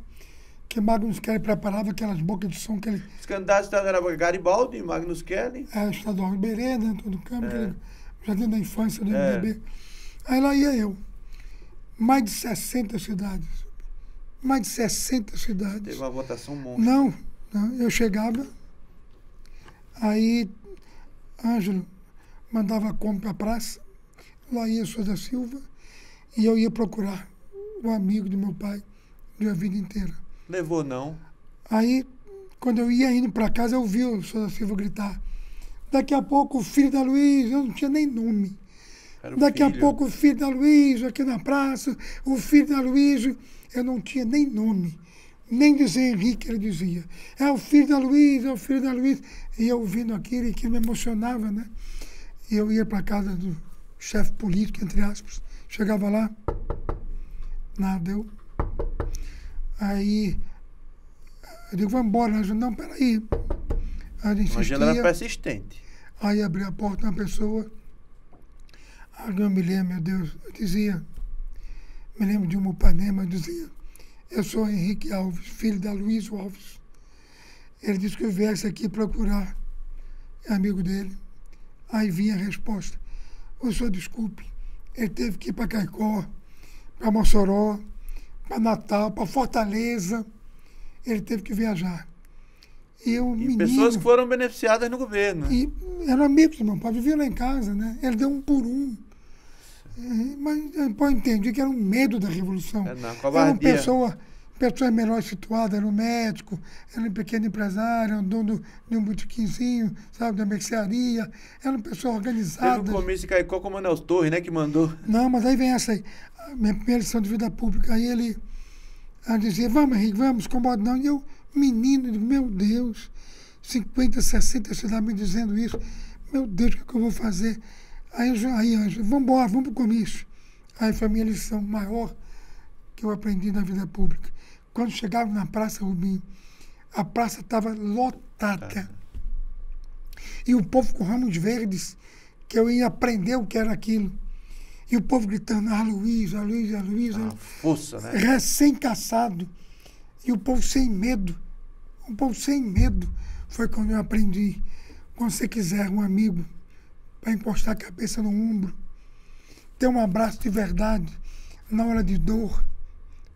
Speaker 2: que Magnus Kelly preparava, aquelas bocas de som que ele...
Speaker 1: Os candidatos eram Garibaldi, Magnus Kelly.
Speaker 2: Estadual Iberê, dentro do campo, jardim da infância do MDB. Aí lá ia eu. Mais de 60 cidades. Mais de 60 cidades.
Speaker 1: Teve uma votação monstra.
Speaker 2: Não, eu chegava, aí Ângelo mandava a Kombi para a praça, lá ia Souza Silva, e eu ia procurar o amigo do meu pai de uma vida inteira.
Speaker 1: Levou, não?
Speaker 2: Aí, quando eu ia indo para casa, eu vi o Souza Silva gritar, daqui a pouco o filho da Luísa, eu não tinha nem nome. Daqui a pouco o filho da Luísa, aqui na praça, o filho da Luísa, eu não tinha nem nome. Nem dizer Henrique, ele dizia. É o filho da Luísa, é o filho da Luísa. E eu ouvindo aquilo, e aquilo me emocionava, né? E eu ia para casa do chefe político, entre aspas. Chegava lá, nada, Aí, eu digo, vamos embora, Ângelo. Não, peraí. Aí ele insistia.
Speaker 1: Ângelo era persistente.
Speaker 2: Aí abri a porta uma pessoa. Aí eu me lembro, meu Deus, eu dizia, me lembro de uma Ipanema, eu dizia, eu sou Henrique Alves, filho da Luísa Alves. Ele disse que eu viesse aqui procurar amigo dele. Aí vinha a resposta. O senhor, desculpe, ele teve que ir para Caicó, para Mossoró, para Natal, para Fortaleza. Ele teve que viajar. E
Speaker 1: pessoas que foram beneficiadas no governo.
Speaker 2: E eram amigos do meu pai, viviam lá em casa, né? Ele deu um por um. Mas depois eu entendi que era um medo da Revolução. Era uma pessoa melhor situada, era um médico, era um pequeno empresário, era um dono de um botiquinzinho, sabe, da mercearia, era uma pessoa organizada.
Speaker 1: Teve um comício de Caicó com o Manuel Torres, né, que mandou.
Speaker 2: Não, mas aí vem essa aí, a minha primeira lição de vida pública. Aí ele dizia, vamos, Henrique, vamos, incomoda não. E eu, menino, meu Deus, 50, 60 cidades me dizendo isso. Meu Deus, o que eu vou fazer? Aí Ângelo, vamos embora, vamos para o comício. Aí foi a minha lição maior que eu aprendi na vida pública. Quando chegava na Praça Rubim, a praça estava lotada. E o povo com ramos verdes, que eu ia aprender o que era aquilo. E o povo gritando, Luísa, Luísa, Luísa.
Speaker 1: Força, né?
Speaker 2: Recém-caçado. E o povo sem medo. O povo sem medo. Foi quando eu aprendi. Quando você quiser um amigo para encostar a cabeça no ombro, ter um abraço de verdade na hora de dor,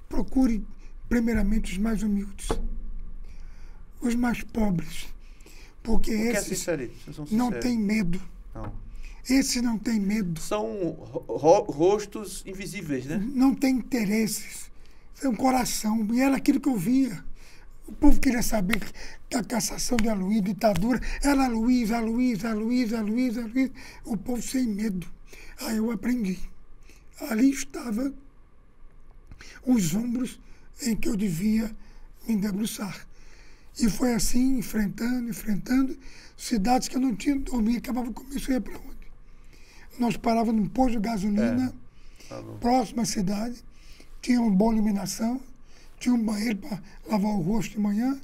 Speaker 2: procure primeiramente os mais humildes, os mais pobres, porque esses não têm medo.
Speaker 1: Não.
Speaker 2: Esse não tem medo.
Speaker 1: São rostos invisíveis, né?
Speaker 2: Não tem interesses. É um coração. E era aquilo que eu via. O povo queria saber que a cassação de Aloysio, ditadura, era Aloysio. O povo sem medo. Aí eu aprendi. Ali estava os ombros em que eu devia me debruçar. E foi assim, enfrentando, cidades que eu não tinha dormido, acabava com isso, ia para onde? Nós parávamos num posto de gasolina, próximo à cidade, tinha uma boa iluminação, tinha um banheiro para lavar o rosto de manhã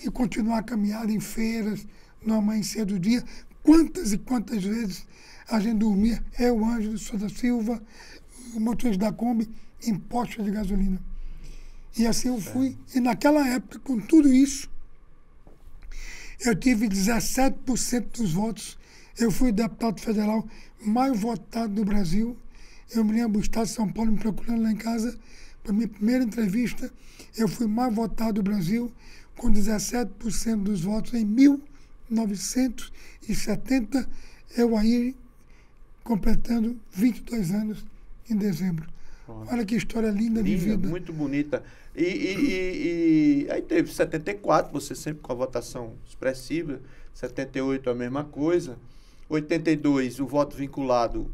Speaker 2: e continuar a caminhada em feiras, no amanhecer do dia. Quantas e quantas vezes a gente dormia, o Ângelo Souza Silva, o motorista da Kombi, em postos de gasolina. E assim eu fui. E naquela época, com tudo isso, eu tive 17% dos votos. Eu fui o deputado federal mais votado do Brasil. Eu me lembro do estado de São Paulo me procurando lá em casa para minha primeira entrevista. Eu fui mais votado do Brasil com 17% dos votos em 1970. Eu aí completando 22 anos em dezembro. Olha que história linda de vida.
Speaker 1: Muito bonita. E aí teve 74, você sempre com a votação expressiva, 78 a mesma coisa, 82 o voto vinculado,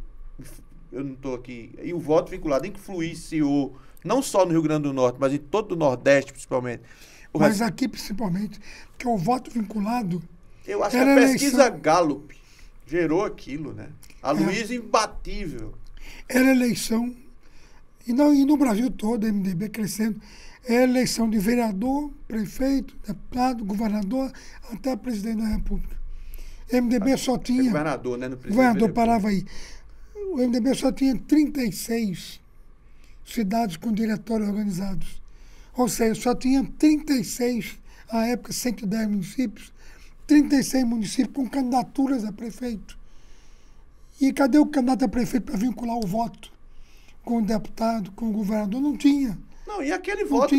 Speaker 1: eu não estou aqui, e o voto vinculado influenciou não só no Rio Grande do Norte, mas em todo o Nordeste principalmente.
Speaker 2: Mas aqui principalmente, que o voto vinculado...
Speaker 1: Eu acho que a pesquisa Gallup gerou aquilo, né? Aloysio imbatível.
Speaker 2: Era eleição, e no Brasil todo, a MDB crescendo, era eleição de vereador, prefeito, deputado, governador, até presidente da República. O MDB só tinha...
Speaker 1: governador, né? No
Speaker 2: governador parava aí. O MDB só tinha 36 cidades com diretórios organizados. Ou seja, só tinha 36, à época 110 municípios, 36 municípios com candidaturas a prefeito. E cadê o candidato a prefeito para vincular o voto com o deputado, com o governador? Não tinha.
Speaker 1: Não, e aquele voto,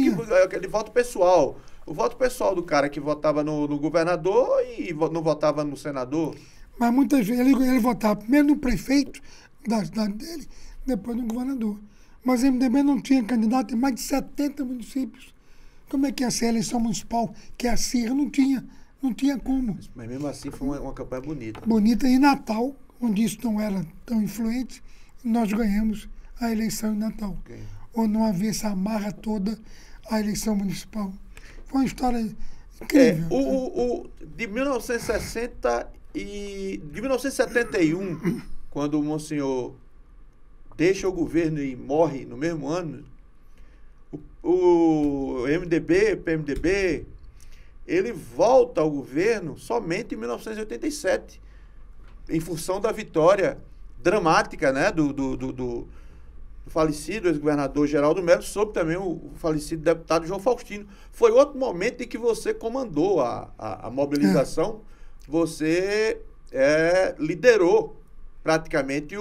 Speaker 1: aquele voto pessoal. O voto pessoal do cara que votava no governador e não votava no senador.
Speaker 2: Mas muitas vezes ele votava primeiro no prefeito da cidade dele, depois no governador. Mas o MDB não tinha candidato em mais de 70 municípios. Como é que ia ser a eleição municipal, que é a CIR? Não tinha como.
Speaker 1: Mas mesmo assim foi uma campanha bonita.
Speaker 2: Bonita. E Natal, onde isso não era tão influente, nós ganhamos a eleição em Natal. Okay. Ou não havia essa amarra toda a eleição municipal. Foi uma história incrível.
Speaker 1: De 1971, quando o Monsenhor deixa o governo e morre no mesmo ano, o MDB, PMDB, ele volta ao governo somente em 1987, em função da vitória dramática, né, do falecido ex-governador Geraldo Melo, sobre também o falecido deputado João Faustino. Foi outro momento em que você comandou a mobilização, você liderou praticamente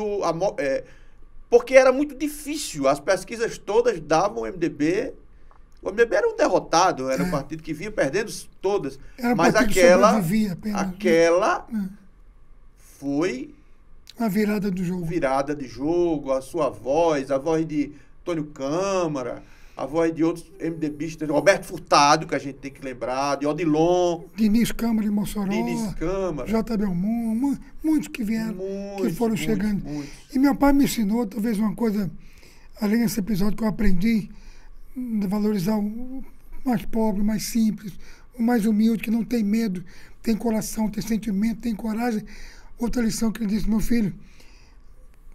Speaker 1: porque era muito difícil, as pesquisas todas davam o MDB era um derrotado, era um partido que vinha perdendo todas, mas aquela foi
Speaker 2: a virada do jogo.
Speaker 1: Virada de jogo, a sua voz, a voz de Antônio Câmara, a voz de outros MDBistas, Roberto Furtado, que a gente tem que lembrar, de Odilon.
Speaker 2: Diniz Câmara de Mossoró.
Speaker 1: Diniz Câmara.
Speaker 2: J. Belmont, muitos que vieram, que foram chegando. Muitos. E meu pai me ensinou, talvez uma coisa, além desse episódio que eu aprendi, de valorizar o mais pobre, o mais simples, o mais humilde, que não tem medo, tem coração, tem sentimento, tem coragem. Outra lição que ele disse, meu filho,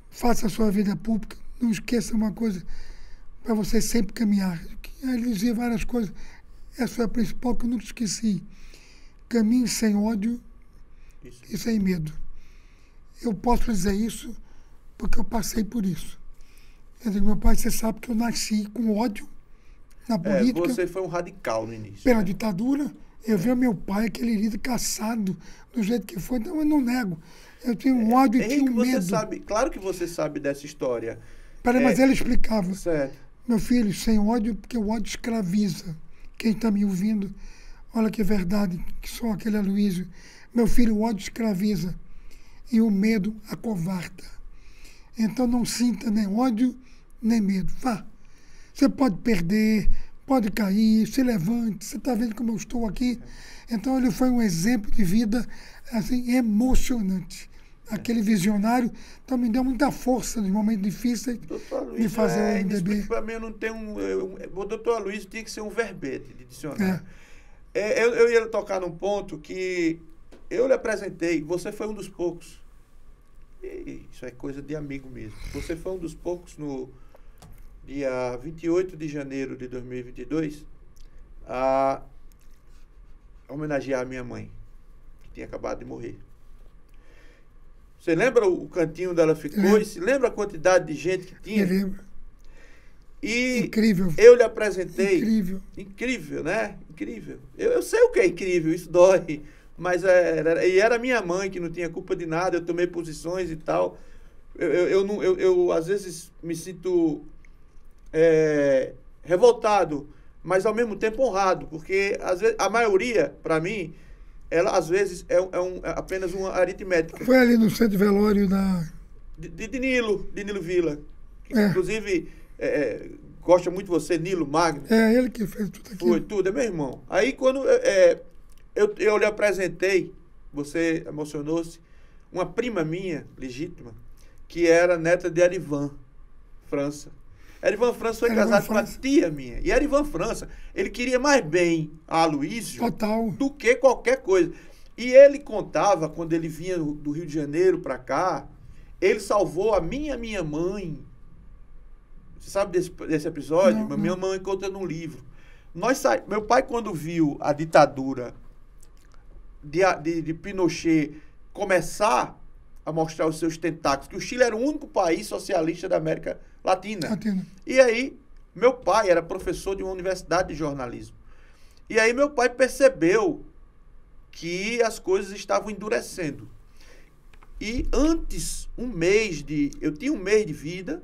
Speaker 2: faça a sua vida pública, não esqueça uma coisa, para você sempre caminhar. Ele dizia várias coisas, essa foi a principal que eu nunca esqueci. Caminhe sem ódio e sem medo. Eu posso dizer isso porque eu passei por isso. Eu digo, meu pai, você sabe que eu nasci com ódio na política.
Speaker 1: Você foi um radical no início.
Speaker 2: Pela ditadura. Eu vi meu pai, aquele líder caçado, do jeito que foi, então eu não nego. Eu tinha um ódio e tinha um medo.
Speaker 1: Claro que você sabe dessa história.
Speaker 2: Mas ele explicava.
Speaker 1: Certo.
Speaker 2: Meu filho, sem ódio, porque o ódio escraviza. Quem está me ouvindo, olha que verdade, que só aquele Aloysio. Meu filho, o ódio escraviza. e o medo acovarda. Então não sinta nem ódio, nem medo. Vá. Você pode perder, pode cair, se levante. Você está vendo como eu estou aqui? Então ele foi um exemplo de vida assim, emocionante. Aquele visionário, então me deu muita força nos momentos difíceis de fazer o MDB.
Speaker 1: Para mim, eu não tenho o doutor Aloysio tinha que ser um verbete de dicionário. Eu ia tocar num ponto que eu lhe apresentei, você foi um dos poucos. E isso é coisa de amigo mesmo. Você foi um dos poucos no dia 28 de janeiro de 2022 a homenagear a minha mãe, que tinha acabado de morrer. Você lembra o cantinho onde ela ficou? E se lembra a quantidade de gente que tinha?
Speaker 2: Eu lembro.
Speaker 1: E
Speaker 2: incrível.
Speaker 1: Eu lhe apresentei.
Speaker 2: Incrível.
Speaker 1: Incrível, né? Incrível. Eu sei o que é incrível, isso dói. Mas era minha mãe que não tinha culpa de nada, eu tomei posições e tal. Eu às vezes me sinto revoltado, mas ao mesmo tempo honrado, porque às vezes, a maioria, para mim, ela às vezes é apenas uma aritmética.
Speaker 2: Foi ali no centro de velório
Speaker 1: de Nilo Vila, que inclusive gosta muito de você, Nilo Magno.
Speaker 2: É ele que fez tudo aquilo.
Speaker 1: Foi tudo, é meu irmão. Aí quando eu lhe apresentei, você emocionou-se, uma prima minha, legítima, que era neta de Arivan França. Arivan França foi casado com a tia minha. E Arivan França, ele queria mais bem a Aloysio do que qualquer coisa. E ele contava, quando ele vinha do Rio de Janeiro para cá, ele salvou a minha mãe. Você sabe desse episódio?
Speaker 2: Não.
Speaker 1: Minha mãe conta num livro. Meu pai, quando viu a ditadura de Pinochet começar a mostrar os seus tentáculos, que o Chile era o único país socialista da América Latina. E aí, meu pai era professor de uma universidade de jornalismo. E aí, meu pai percebeu que as coisas estavam endurecendo. E antes, eu tinha um mês de vida.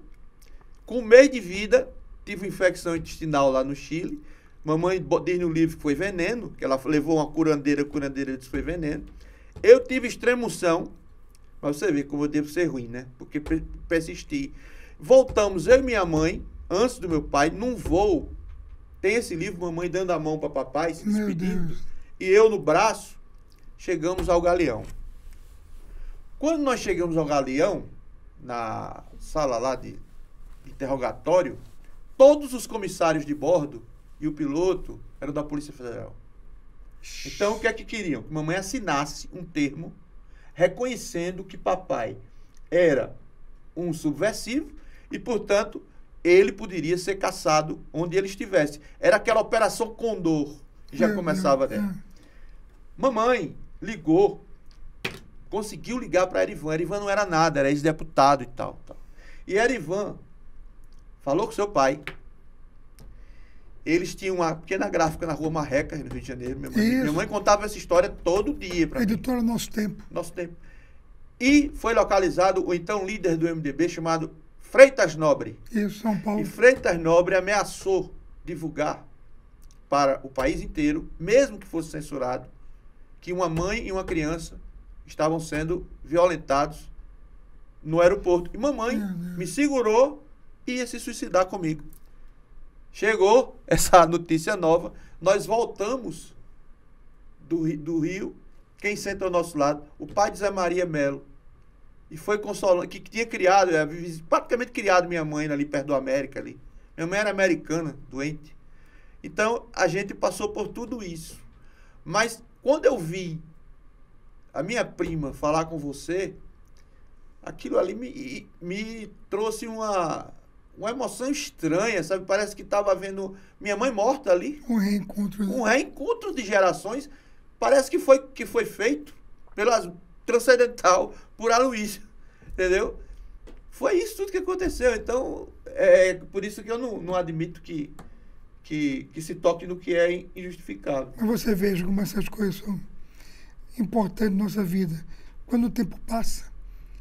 Speaker 1: Com um mês de vida, tive uma infecção intestinal lá no Chile. Mamãe diz no livro que foi veneno, que ela levou uma curandeira disse que foi veneno. Eu tive extremunção, mas você vê como eu devo ser ruim, né? Porque persisti. Voltamos, eu e minha mãe, antes do meu pai, num voo. Tem esse livro, mamãe dando a mão para papai, se despedindo. E eu no braço, chegamos ao Galeão. Quando nós chegamos ao Galeão, na sala lá de interrogatório, todos os comissários de bordo e o piloto eram da Polícia Federal. Então, o que é que queriam? Que mamãe assinasse um termo reconhecendo que papai era um subversivo e, portanto, ele poderia ser caçado onde ele estivesse. Era aquela Operação Condor, que já começava dela. Mamãe ligou, conseguiu ligar para Erivan. Erivan não era nada, era ex-deputado e tal. E Erivan falou com seu pai. Eles tinham uma pequena gráfica na Rua Marreca, no Rio de Janeiro. Minha mãe contava essa história todo dia para mim.
Speaker 2: Editora Nosso Tempo.
Speaker 1: Nosso Tempo. E foi localizado o então líder do MDB, chamado Freitas Nobre.
Speaker 2: Isso, São Paulo.
Speaker 1: E Freitas Nobre ameaçou divulgar para o país inteiro, mesmo que fosse censurado, que uma mãe e uma criança estavam sendo violentados no aeroporto. E mamãe me segurou e ia se suicidar comigo. Chegou essa notícia nova, nós voltamos do Rio, quem senta ao nosso lado? O pai de Zé Maria Melo. E foi consolando, que tinha criado, praticamente criado minha mãe ali perto do América ali. Minha mãe era americana, doente. Então, a gente passou por tudo isso. Mas, quando eu vi a minha prima falar com você, aquilo ali me trouxe uma emoção estranha, sabe? Parece que estava vendo minha mãe morta ali.
Speaker 2: Um reencontro.
Speaker 1: Um reencontro de gerações. Parece que foi feito pela Transcendental, por Aloysio, entendeu? Foi isso tudo que aconteceu. Então, é por isso que eu não admito que se toque no que é injustificável.
Speaker 2: Mas você veja como essas coisas são importantes na nossa vida. Quando o tempo passa,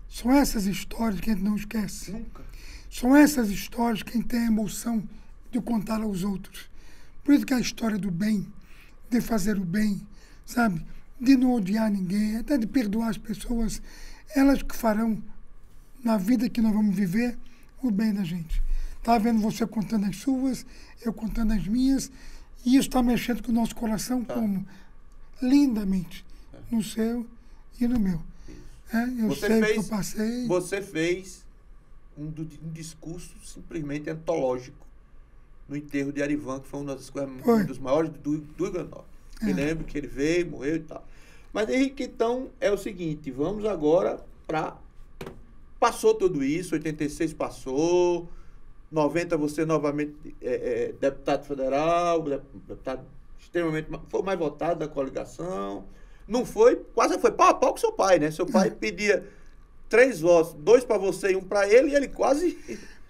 Speaker 2: são essas histórias que a gente não esquece.
Speaker 1: Nunca.
Speaker 2: São essas histórias que a gente tem a emoção de contar aos outros. Por isso que a história do bem, de fazer o bem, sabe? De não odiar ninguém, até de perdoar as pessoas, elas que farão, na vida que nós vamos viver, o bem da gente. Estava vendo você contando as suas, eu contando as minhas, e isso está mexendo com o nosso coração como? Lindamente, no seu e no meu. Eu
Speaker 1: Você
Speaker 2: sei
Speaker 1: fez,
Speaker 2: que eu passei.
Speaker 1: Você fez um discurso simplesmente antológico no enterro de Arivan, que foi uma das coisas, um dos maiores do Rio Grande do Norte. Eu lembro que ele veio, morreu e tal. Mas, Henrique, então, é o seguinte, vamos agora para... Passou tudo isso, 86 passou, 90 você novamente deputado federal, deputado extremamente... Foi o mais votado da coligação. Não foi, quase foi pau a pau com seu pai, né? Seu pai pedia 3 votos, 2 para você e 1 para ele, e ele quase...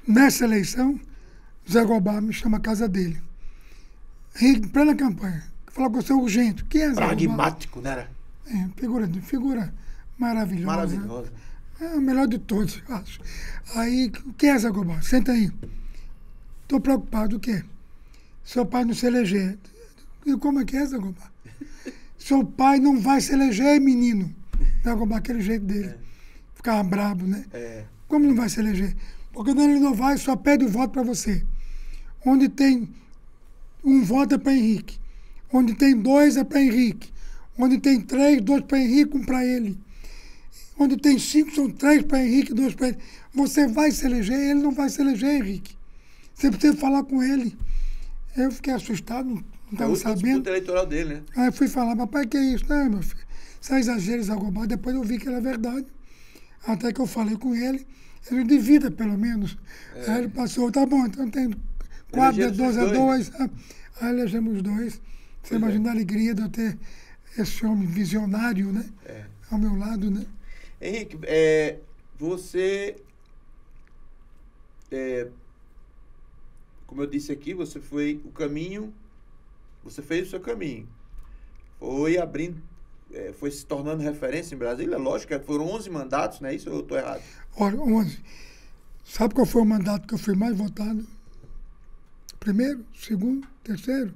Speaker 2: Nessa eleição, Zé Gobá me chama à casa dele. Em plena campanha. Falou com você urgente. Quem é Zé Gobá?
Speaker 1: Pragmático, né?
Speaker 2: Figura maravilhosa.
Speaker 1: Maravilhosa.
Speaker 2: É o melhor de todos, eu acho. Aí, quem é Zé Gobá? Senta aí. Estou preocupado, o quê? Seu pai não se eleger. E como é que é, Zé Gobá? Seu pai não vai se eleger, menino. Zé Gobá, aquele jeito dele. Ficava brabo, né? Como não vai se eleger? Porque ele não vai, só pede o voto para você. Onde tem 1 voto é para Henrique. Onde tem 2 é para Henrique. Onde tem 3, 2 para Henrique, 1 para ele. Onde tem 5, são 3 para Henrique, 2 para ele. Você vai se eleger, ele não vai se eleger, Henrique. Você precisa falar com ele. Eu fiquei assustado, não estava sabendo. É o disputa
Speaker 1: eleitoral dele, né?
Speaker 2: Aí eu fui falar, papai, que é isso? Não, meu filho, isso é exagero, Zé Gobá. Depois eu vi que era verdade. Até que eu falei com ele, ele divida pelo menos. Aí ele passou, tá bom, então tem 4, 12 a 2. Aí elegemos 2. Você imagina a alegria de eu ter esse homem visionário, né? Ao meu lado, né?
Speaker 1: Henrique, você, como eu disse aqui, você foi o caminho, você fez o seu caminho. Foi abrindo, foi se tornando referência em Brasília, lógico, foram 11 mandatos, não é isso ou eu estou errado?
Speaker 2: Olha, 11. Sabe qual foi o mandato que eu fui mais votado? O primeiro, o segundo, o terceiro,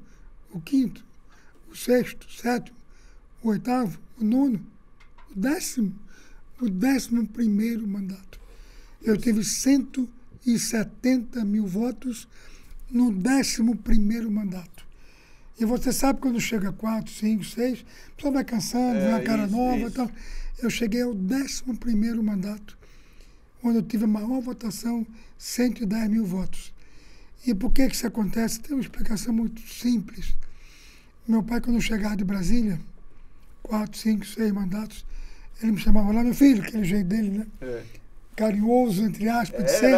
Speaker 2: o quinto, o sexto, o sétimo, o oitavo, o nono, o 10º. O 11º mandato. Eu tive 170 mil votos no 11º mandato. E você sabe quando chega 4, 5, 6, a pessoa vai cansando, vê uma cara nova e tal. Eu cheguei ao 11º mandato, onde eu tive a maior votação, 110 mil votos. E por que isso acontece? Tem uma explicação muito simples. Meu pai, quando chegava de Brasília, 4, 5, 6 mandatos, ele me chamava lá, meu filho, aquele jeito dele, né? Carinhoso, entre aspas, de ser.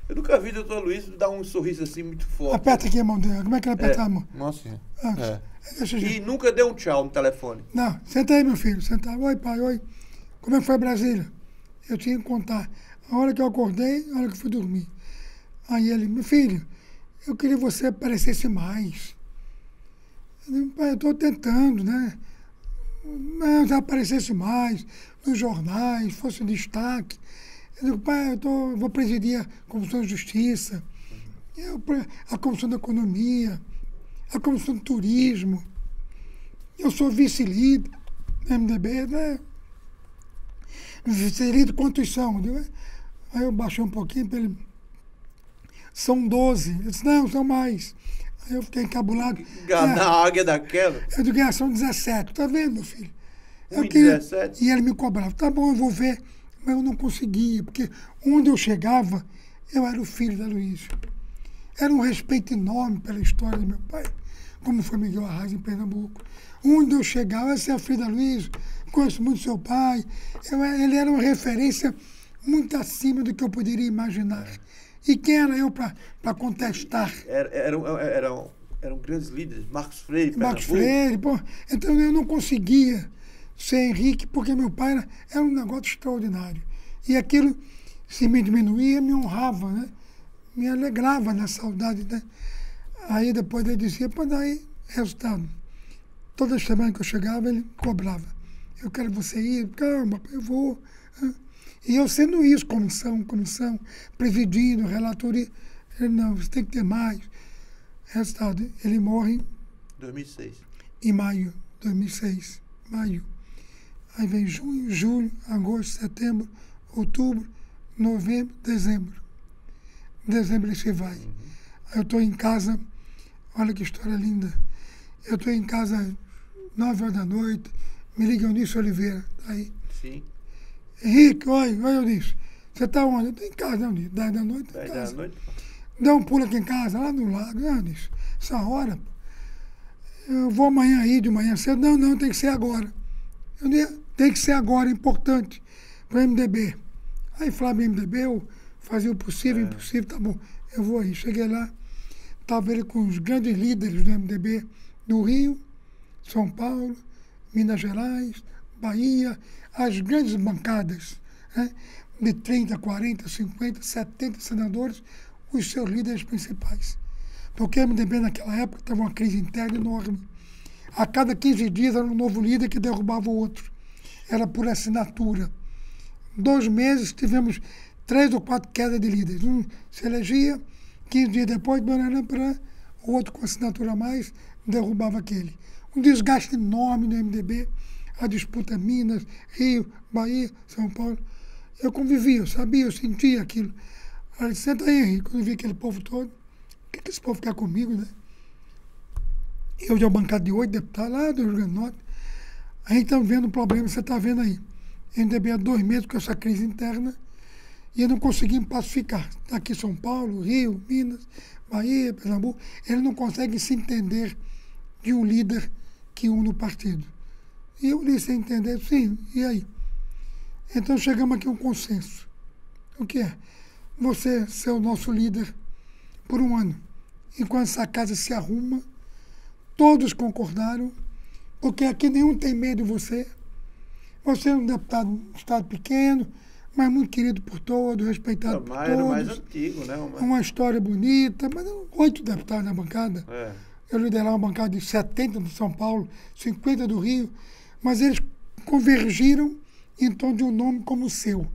Speaker 1: Eu nunca vi o doutor Luiz dar um sorriso assim muito forte.
Speaker 2: Aperta aqui a mão dele. Como é que ele aperta a mão?
Speaker 1: Nossa.
Speaker 2: E
Speaker 1: nunca deu um tchau no telefone.
Speaker 2: Não, senta aí, meu filho. Senta aí. Oi, pai, oi. Como é que foi Brasília? Eu tinha que contar a hora que eu acordei, a hora que eu fui dormir. Aí ele, meu filho, eu queria que você aparecesse mais. Eu digo, pai, eu estou tentando, né? Mas aparecesse mais nos jornais, fosse destaque. Eu digo, pai, eu vou presidir a Comissão de Justiça, a Comissão da Economia, a Comissão de Turismo. Eu sou vice-líder do MDB, né? Vice-líder, quantos são? Aí eu baixei um pouquinho para ele. São 12. Eu disse, não, são mais. Aí eu fiquei encabulado.
Speaker 1: Na águia daquela?
Speaker 2: Eu digo, são 17. Tá vendo, meu filho?
Speaker 1: 17?
Speaker 2: E ele me cobrava. Tá bom, eu vou ver. Mas eu não conseguia, porque onde eu chegava, eu era o filho da Luísa. Era um respeito enorme pela história do meu pai, como foi Miguel Arraes em Pernambuco. Onde eu chegava, essa é a filha da Luísa, conheço muito seu pai. Ele era uma referência muito acima do que eu poderia imaginar. E quem era eu para contestar?
Speaker 1: Eram grandes líderes, Marcos Freire,
Speaker 2: Marcos Freire, pô. Então eu não conseguia ser Henrique, porque meu pai era um negócio extraordinário. E aquilo, se me diminuía, me honrava, né? Me alegrava na saudade, né? Aí depois ele dizia, pô, daí, resultado. Toda semana que eu chegava, ele cobrava. Eu quero você ir, calma, eu vou. E eu sendo isso, comissão, presidindo, relatoria. Ele, não, você tem que ter mais. Resultado, ele morre...
Speaker 1: 2006.
Speaker 2: Em maio, 2006. Maio. Aí vem junho, julho, agosto, setembro, outubro, novembro, dezembro. Dezembro ele se vai. Aí eu estou em casa, olha que história linda. Eu estou em casa 9 horas da noite, me liga Eunice Oliveira. Aí.
Speaker 1: Sim.
Speaker 2: Henrique, oi Eunice. Você está onde? Eu estou em casa, Eunice. 10 da noite,
Speaker 1: 10
Speaker 2: em casa.
Speaker 1: da noite.
Speaker 2: Dá um pulo aqui em casa, lá do lado, Eunice. Essa hora, eu vou amanhã aí, de manhã cedo. Não, tem que ser agora. Tem que ser agora, é importante para o MDB. Aí Flávio MDB, eu fazia o possível, impossível, tá bom, eu vou aí. Cheguei lá, estava ele com os grandes líderes do MDB do Rio, São Paulo, Minas Gerais, Bahia, as grandes bancadas, né, de 30, 40, 50, 70 senadores, os seus líderes principais. Porque o MDB naquela época estava uma crise interna enorme. A cada 15 dias era um novo líder que derrubava o outro. Era por assinatura. 2 meses tivemos 3 ou 4 quedas de líderes. Um se elegia, 15 dias depois, o outro com assinatura a mais, derrubava aquele. Um desgaste enorme no MDB, a disputa Minas, Rio, Bahia, São Paulo. Eu convivia, eu sabia, eu sentia aquilo. Aí eu disse, senta aí, Henrique, quando eu vi aquele povo todo, por que esse povo quer comigo, né? Eu de uma bancada de 8 deputados lá do Rio Grande do Norte, a gente está vendo o problema, você está vendo aí. O MDB há 2 meses com essa crise interna e não conseguimos pacificar. Aqui São Paulo, Rio, Minas, Bahia, Pernambuco, eles não conseguem se entender de um líder que une o partido. E eu li sem entender, sim, e aí? Então chegamos aqui a um consenso. O que é? Você ser o nosso líder por 1 ano. Enquanto essa casa se arruma, todos concordaram, porque aqui nenhum tem medo de você. Você é um deputado de um estado pequeno, mas muito querido por todos, respeitado por todos.
Speaker 1: Era mais antigo, né?
Speaker 2: Uma história bonita, mas 8 deputados na bancada.
Speaker 1: É.
Speaker 2: Eu liderava uma bancada de 70 do São Paulo, 50 do Rio, mas eles convergiram em torno de um nome como o seu,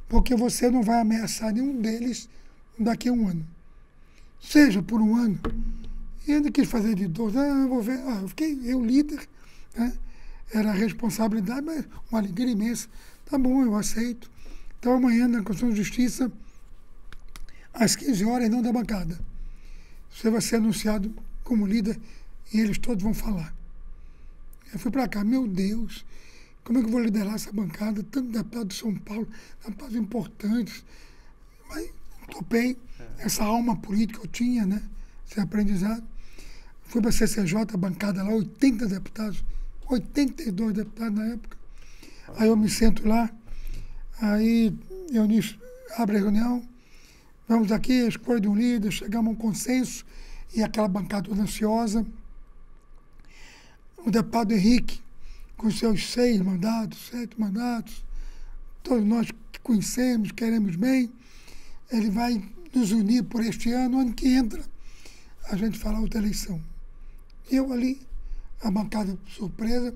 Speaker 2: porque você não vai ameaçar nenhum deles daqui a 1 ano. Seja por 1 ano. E ele quis fazer de 12, eu vou ver. Eu fiquei, líder, né? Era a responsabilidade, mas uma alegria imensa. Tá bom, eu aceito. Então amanhã, na Constituição de Justiça, às 15 horas, não da bancada. Você vai ser anunciado como líder e eles todos vão falar. Eu fui para cá, meu Deus, como é que eu vou liderar essa bancada? Tanto deputado de São Paulo, deputados importantes. Mas topei essa alma política que eu tinha, né? Esse aprendizado. Fui para a CCJ, a bancada lá, 80 deputados, 82 deputados na época. Aí eu me sento lá, aí Eunice abre a reunião, vamos aqui, a escolha de um líder, chegamos a um consenso, e aquela bancada toda ansiosa. O deputado Henrique, com seus 6 mandatos, 7 mandatos, todos nós que conhecemos, queremos bem, ele vai nos unir por este ano, ano que entra, a gente fará outra eleição. Eu ali, a bancada surpresa,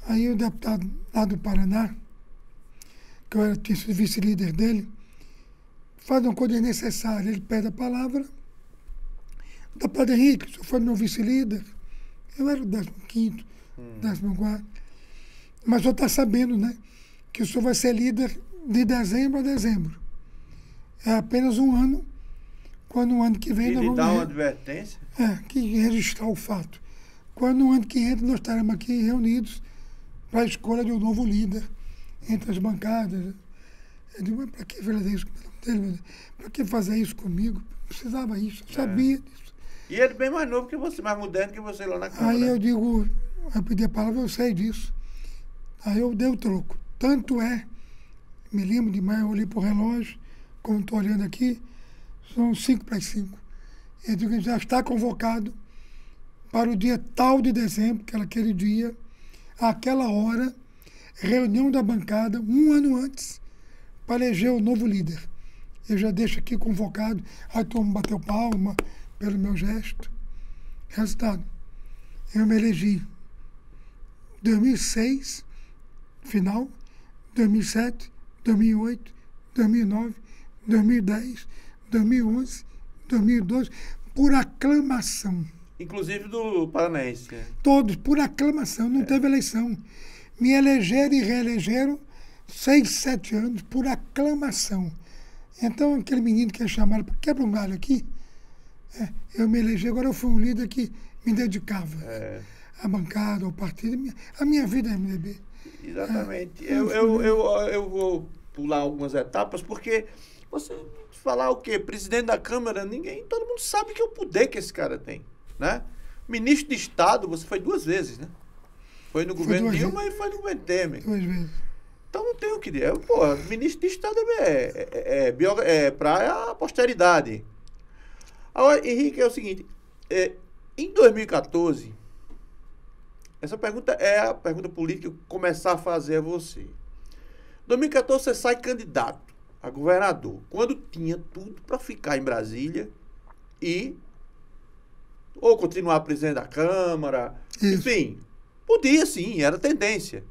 Speaker 2: aí o deputado lá do Paraná, que eu tinha sido vice-líder dele, faz uma coisa necessária, ele pede a palavra. O deputado Henrique, o senhor foi meu vice-líder, eu era o 15º, 14º, mas o senhor está sabendo, né, que o senhor vai ser líder de dezembro a dezembro. É apenas 1 ano, quando no ano que vem
Speaker 1: E
Speaker 2: nós
Speaker 1: lhe
Speaker 2: vamos...
Speaker 1: dá uma advertência?
Speaker 2: Que registrar o fato. Quando no ano que entra nós estaremos aqui reunidos para a escolha de um novo líder entre as bancadas. Eu digo, mas para que fazer isso? Para que fazer isso comigo? Não precisava isso, eu sabia disso.
Speaker 1: E ele bem mais novo que você, mais moderno que você lá na Câmara.
Speaker 2: Aí eu digo, eu pedi a palavra, eu sei disso. Aí eu dei o troco. Tanto é, me lembro demais, eu olhei para o relógio, como estou olhando aqui, são 5 para as 5. Eu digo, já está convocado para o dia tal de dezembro, que era aquele dia, àquela hora, reunião da bancada, 1 ano antes, para eleger o novo líder. Eu já deixo aqui convocado, aí todo mundo bateu palma pelo meu gesto. Resultado, eu me elegi 2006, final, 2007, 2008, 2009, 2010, 2011, 2012, por aclamação.
Speaker 1: Inclusive do Paranaense.
Speaker 2: Todos, por aclamação, não teve eleição. me elegeram e reelegeram 6, 7 anos por aclamação. Então, aquele menino que é chamado, quebra um galho aqui, eu me elegi, agora eu fui um líder que me dedicava à bancada, ao partido, a minha vida é MDB.
Speaker 1: Exatamente. Eu vou pular algumas etapas, porque você falar o quê? Presidente da Câmara, todo mundo sabe que é o poder que esse cara tem, né? Ministro de Estado, você foi 2 vezes, né? Foi no governo Dilma e foi no governo Temer.
Speaker 2: 2 vezes.
Speaker 1: Então não tem o que dizer. Pô, ministro de Estado é para a posteridade. Agora, Henrique, é o seguinte, em 2014, essa pergunta é a pergunta política que eu começar a fazer a você. Em 2014 você sai candidato a governador, quando tinha tudo para ficar em Brasília e ou continuar presidente da Câmara, enfim, podia sim, era tendência.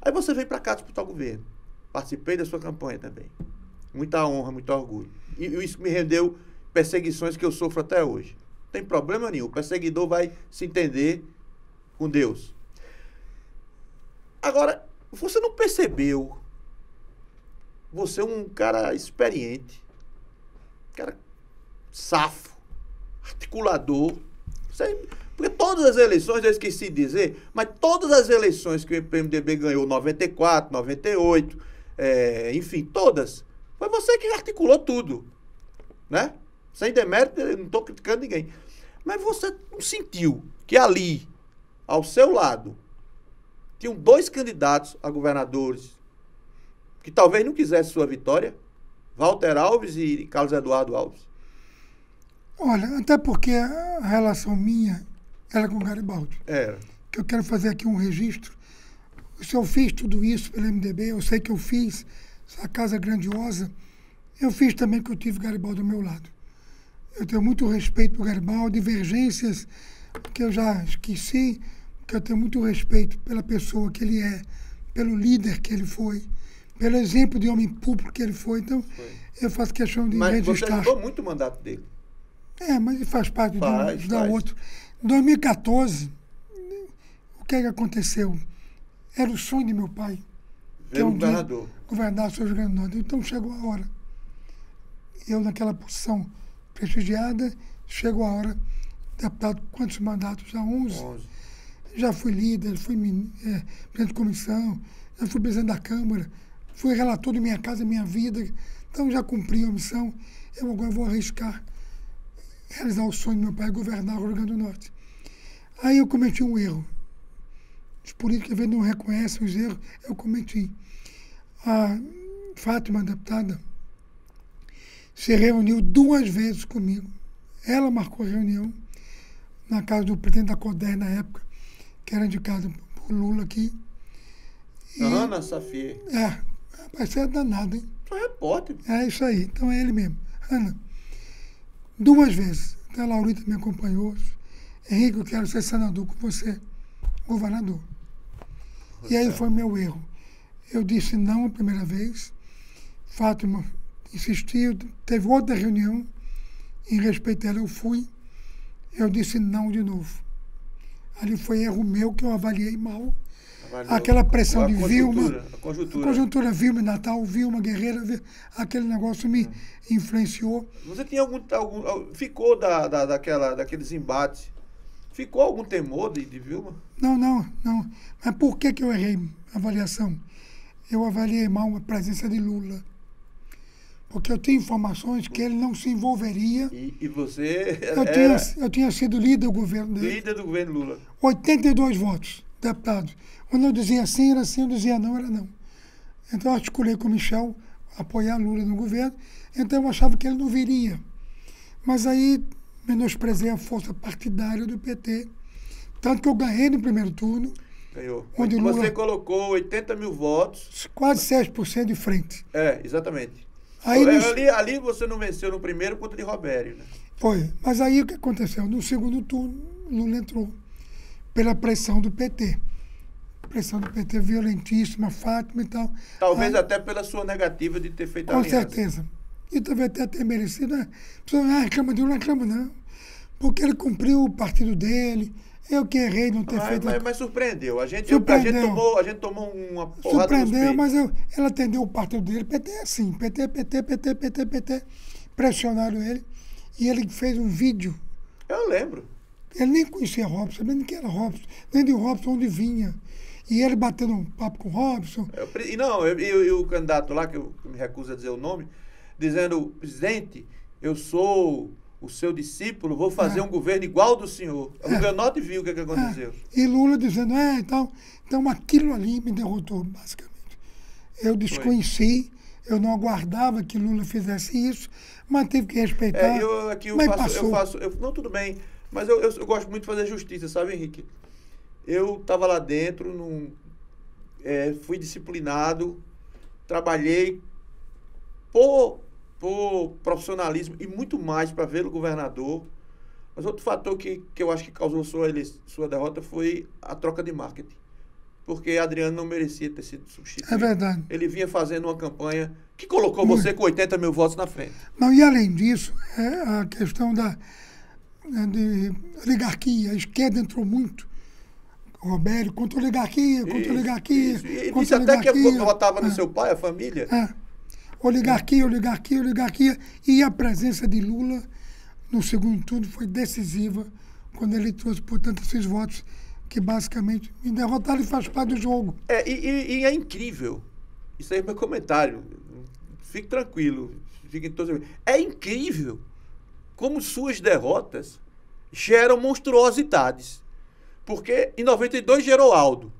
Speaker 1: Aí você vem para cá disputar o governo. Participei da sua campanha também. Muita honra, muito orgulho. E isso me rendeu perseguições que eu sofro até hoje. Não tem problema nenhum. O perseguidor vai se entender com Deus. Agora, você não percebeu? Você é um cara experiente, cara safo, articulador. Porque todas as eleições, eu esqueci de dizer, mas todas as eleições que o PMDB ganhou, 94, 98, enfim, todas, foi você que articulou tudo, né? Sem demérito, eu não estou criticando ninguém. Mas você não sentiu que ali, ao seu lado, tinham 2 candidatos a governadores que talvez não quisessem sua vitória? Walter Alves e Carlos Eduardo Alves.
Speaker 2: Olha, até porque a relação minha era com Garibaldi.
Speaker 1: Era.
Speaker 2: Que eu quero fazer aqui um registro. Se eu fiz tudo isso pelo MDB, eu sei que eu fiz essa casa grandiosa, eu fiz também que eu tive Garibaldi ao meu lado. Eu tenho muito respeito por Garibaldi, divergências que eu já esqueci, que eu tenho muito respeito pela pessoa que ele é, pelo líder que ele foi, pelo exemplo de homem público que ele foi. Então, eu faço questão de registrar.
Speaker 1: Mas você ajudou muito o mandato dele.
Speaker 2: Mas ele faz parte da outro. Em 2014, o que aconteceu? Era o sonho de meu pai.
Speaker 1: Que é um governador.
Speaker 2: Governar sobre o Rio Grande do Norte. Então chegou a hora. Eu, naquela posição prestigiada, chegou a hora. Deputado, quantos mandatos? Já 11. Já fui líder, fui presidente de comissão, já fui presidente da Câmara, fui relator de Minha Casa Minha Vida. Então já cumpri a missão. Eu agora vou arriscar realizar o sonho do meu pai, governar o Rio Grande do Norte. Aí eu cometi um erro. Os políticos, às vezes, não reconhecem os erros, eu cometi. A Fátima, deputada, se reuniu 2 vezes comigo. Ela marcou a reunião na casa do presidente da CODER na época, que era indicado por Lula aqui.
Speaker 1: Ana Safier.
Speaker 2: Vai ser danado, hein?
Speaker 1: Sou repórter.
Speaker 2: É isso aí, então é ele mesmo. Ana. 2 vezes. Até a Laurita me acompanhou. Henrique, eu quero ser senador com você, governador. E aí foi meu erro. Eu disse não a primeira vez. Fátima insistiu, teve outra reunião. Em respeito a ela, eu fui. Eu disse não de novo. Ali foi erro meu que eu avaliei mal. Aquela pressão de Vilma. A conjuntura Vilma Natal, Vilma Guerreira, aquele negócio me influenciou.
Speaker 1: Você tinha ficou daqueles embates, ficou algum temor de Vilma?
Speaker 2: Não. Mas por que eu errei a avaliação? Eu avaliei mal a presença de Lula. Porque eu tenho informações que ele não se envolveria.
Speaker 1: E você
Speaker 2: eu tinha sido líder do governo dele.
Speaker 1: Líder do governo Lula.
Speaker 2: 82 votos, deputados. Quando eu dizia sim, era sim, eu dizia não, era não. Então eu articulei com o Michel apoiar Lula no governo, então eu achava que ele não viria. Mas aí menosprezei a força partidária do PT, tanto que eu ganhei no primeiro turno.
Speaker 1: Ganhou.
Speaker 2: Onde Lula,
Speaker 1: você colocou 80 mil votos.
Speaker 2: Quase 6% de frente.
Speaker 1: Exatamente.
Speaker 2: Aí
Speaker 1: ali você não venceu no primeiro contra de Robério, né?
Speaker 2: Foi. Mas aí o que aconteceu? No segundo turno, Lula entrou pela pressão do PT. Pressão do PT violentíssima, Fátima e tal.
Speaker 1: Talvez até pela sua negativa de ter feito a aliança.
Speaker 2: Com certeza. E talvez até ter merecido. Né? Reclama de Lula, não reclama não. Porque ele cumpriu o partido dele, Eu que errei não ter feito...
Speaker 1: Mas surpreendeu. A gente
Speaker 2: Surpreendeu.
Speaker 1: a gente tomou uma porrada nos
Speaker 2: Surpreendeu,
Speaker 1: peitos.
Speaker 2: mas ele atendeu o partido dele. PT é assim, PT. Pressionaram ele. E ele fez um vídeo.
Speaker 1: Eu lembro.
Speaker 2: Ele nem conhecia Robson, nem quem era Robson, nem de Robson onde vinha. E ele batendo um papo com o Robson.
Speaker 1: E o candidato lá, que eu me recuso a dizer o nome, dizendo, presidente, eu sou o seu discípulo, vou fazer um governo igual ao do senhor. O Huguenote viu o que aconteceu.
Speaker 2: E Lula dizendo, então aquilo ali me derrotou, basicamente. Eu desconheci, eu não aguardava que Lula fizesse isso, mas teve que respeitar.
Speaker 1: Não, tudo bem, mas eu gosto muito de fazer justiça, sabe, Henrique? Eu estava lá dentro, fui disciplinado, trabalhei por profissionalismo e muito mais para ver o governador. Mas outro fator que eu acho que causou sua derrota foi a troca de marketing. Porque Adriano não merecia ter sido substituído.
Speaker 2: É verdade.
Speaker 1: Ele vinha fazendo uma campanha que colocou você com 80 mil votos na frente.
Speaker 2: Não, e além disso, a questão de oligarquia. A esquerda entrou muito. Roberto, contra a oligarquia.
Speaker 1: Isso. E disse até que votava no seu pai, a família.
Speaker 2: Oligarquia. E a presença de Lula no segundo turno foi decisiva quando ele trouxe, portanto, esses votos que basicamente me derrotaram e faz parte do jogo.
Speaker 1: E é incrível. Isso aí é meu comentário. Fique tranquilo. É incrível como suas derrotas geram monstruosidades. Porque em 92 gerou Aldo.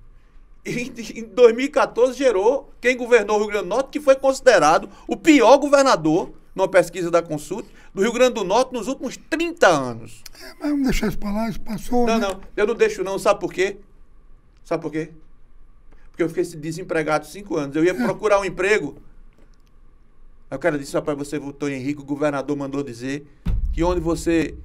Speaker 1: Em 2014 gerou quem governou o Rio Grande do Norte, que foi considerado o pior governador, numa pesquisa da Consult, do Rio Grande do Norte nos últimos 30 anos.
Speaker 2: Mas vamos deixar isso para lá, isso passou.
Speaker 1: Não, eu não deixo não. Sabe por quê? Porque eu fiquei desempregado 5 anos. Eu ia procurar um emprego. Aí o cara disse, rapaz, você votou em Henrique, o governador mandou dizer que onde você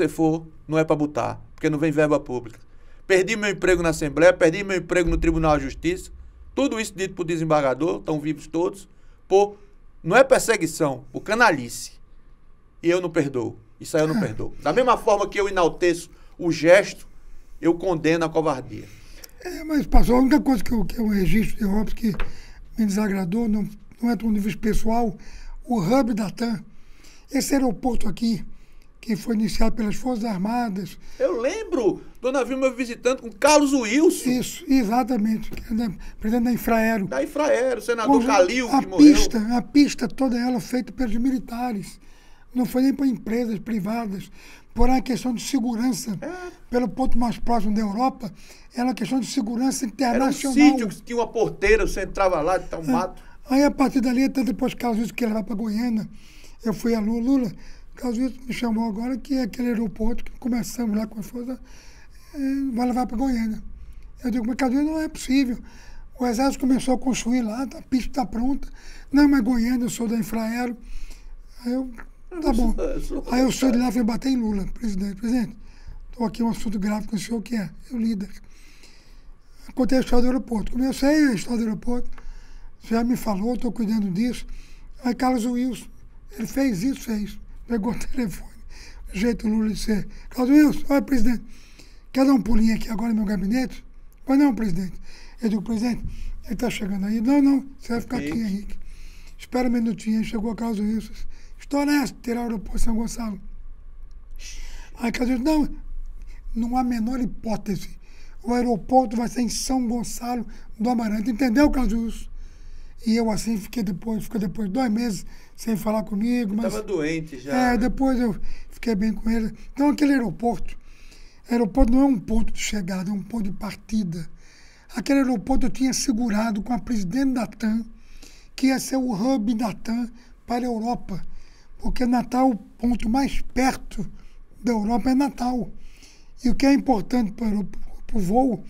Speaker 1: for, não é para botar, porque não vem verba pública. Perdi meu emprego na Assembleia, perdi meu emprego no Tribunal de Justiça. Tudo isso dito por desembargador, estão vivos todos. Não é perseguição, por canalice. E eu não perdoo. Isso aí eu não perdoo. Da mesma forma que eu enalteço o gesto, eu condeno a covardia.
Speaker 2: Mas passou, a única coisa que eu registro de Robson que me desagradou, não é do nível pessoal, o hub da TAM, esse aeroporto aqui, que foi iniciado pelas Forças Armadas.
Speaker 1: Eu lembro do navio me visitando com Carlos Wilson.
Speaker 2: Isso, exatamente. Presidente da Infraero.
Speaker 1: Da Infraero, o senador Calil, que morreu.
Speaker 2: A pista toda ela feita pelos militares. Não foi nem para empresas privadas. Porém, a questão de segurança, pelo ponto mais próximo da Europa, era uma questão de segurança internacional.
Speaker 1: Era um sítio que tinha uma porteira, você entrava lá, tá um mato.
Speaker 2: Aí, a partir dali, até depois que Carlos Wilson queria levar para Goiânia, eu fui a Lula. Carlos Wilson me chamou agora, que é aquele aeroporto que começamos lá com as forças, vai levar para Goiânia. Eu digo, mas Carlos Wilson, não é possível. O Exército começou a construir lá, a pista está pronta. Não, mas Goiânia, eu sou da Infraero. Aí eu, tá bom. Aí eu sou de lá, fui bater em Lula, presidente. Presidente, estou aqui um assunto grave com o senhor, que é o líder. Contei a história do aeroporto. Comecei a história do aeroporto. Você já me falou, estou cuidando disso. Aí Carlos Wilson, ele fez. Pegou o telefone, do jeito Lula de ser. Carlos Wilson, olha, presidente, quer dar um pulinho aqui agora no meu gabinete? Pois não, presidente. Eu digo, presidente, ele está chegando aí. Não, você vai ficar aqui, Henrique. Espera um minutinho. Aí chegou a Carlos Wilson. História é essa, tirar o aeroporto de São Gonçalo. Aí Carlos Wilson, não há a menor hipótese. O aeroporto vai ser em São Gonçalo do Amarante. Entendeu, Carlos Wilson? E eu assim ficou depois 2 meses sem falar comigo.
Speaker 1: Estava doente já.
Speaker 2: Depois eu fiquei bem com ele. Então aquele aeroporto não é um ponto de chegada, é um ponto de partida. Aquele aeroporto eu tinha segurado com a presidente da TAM, que ia ser o hub da TAM para a Europa. Porque Natal, o ponto mais perto da Europa é Natal. E o que é importante para o voo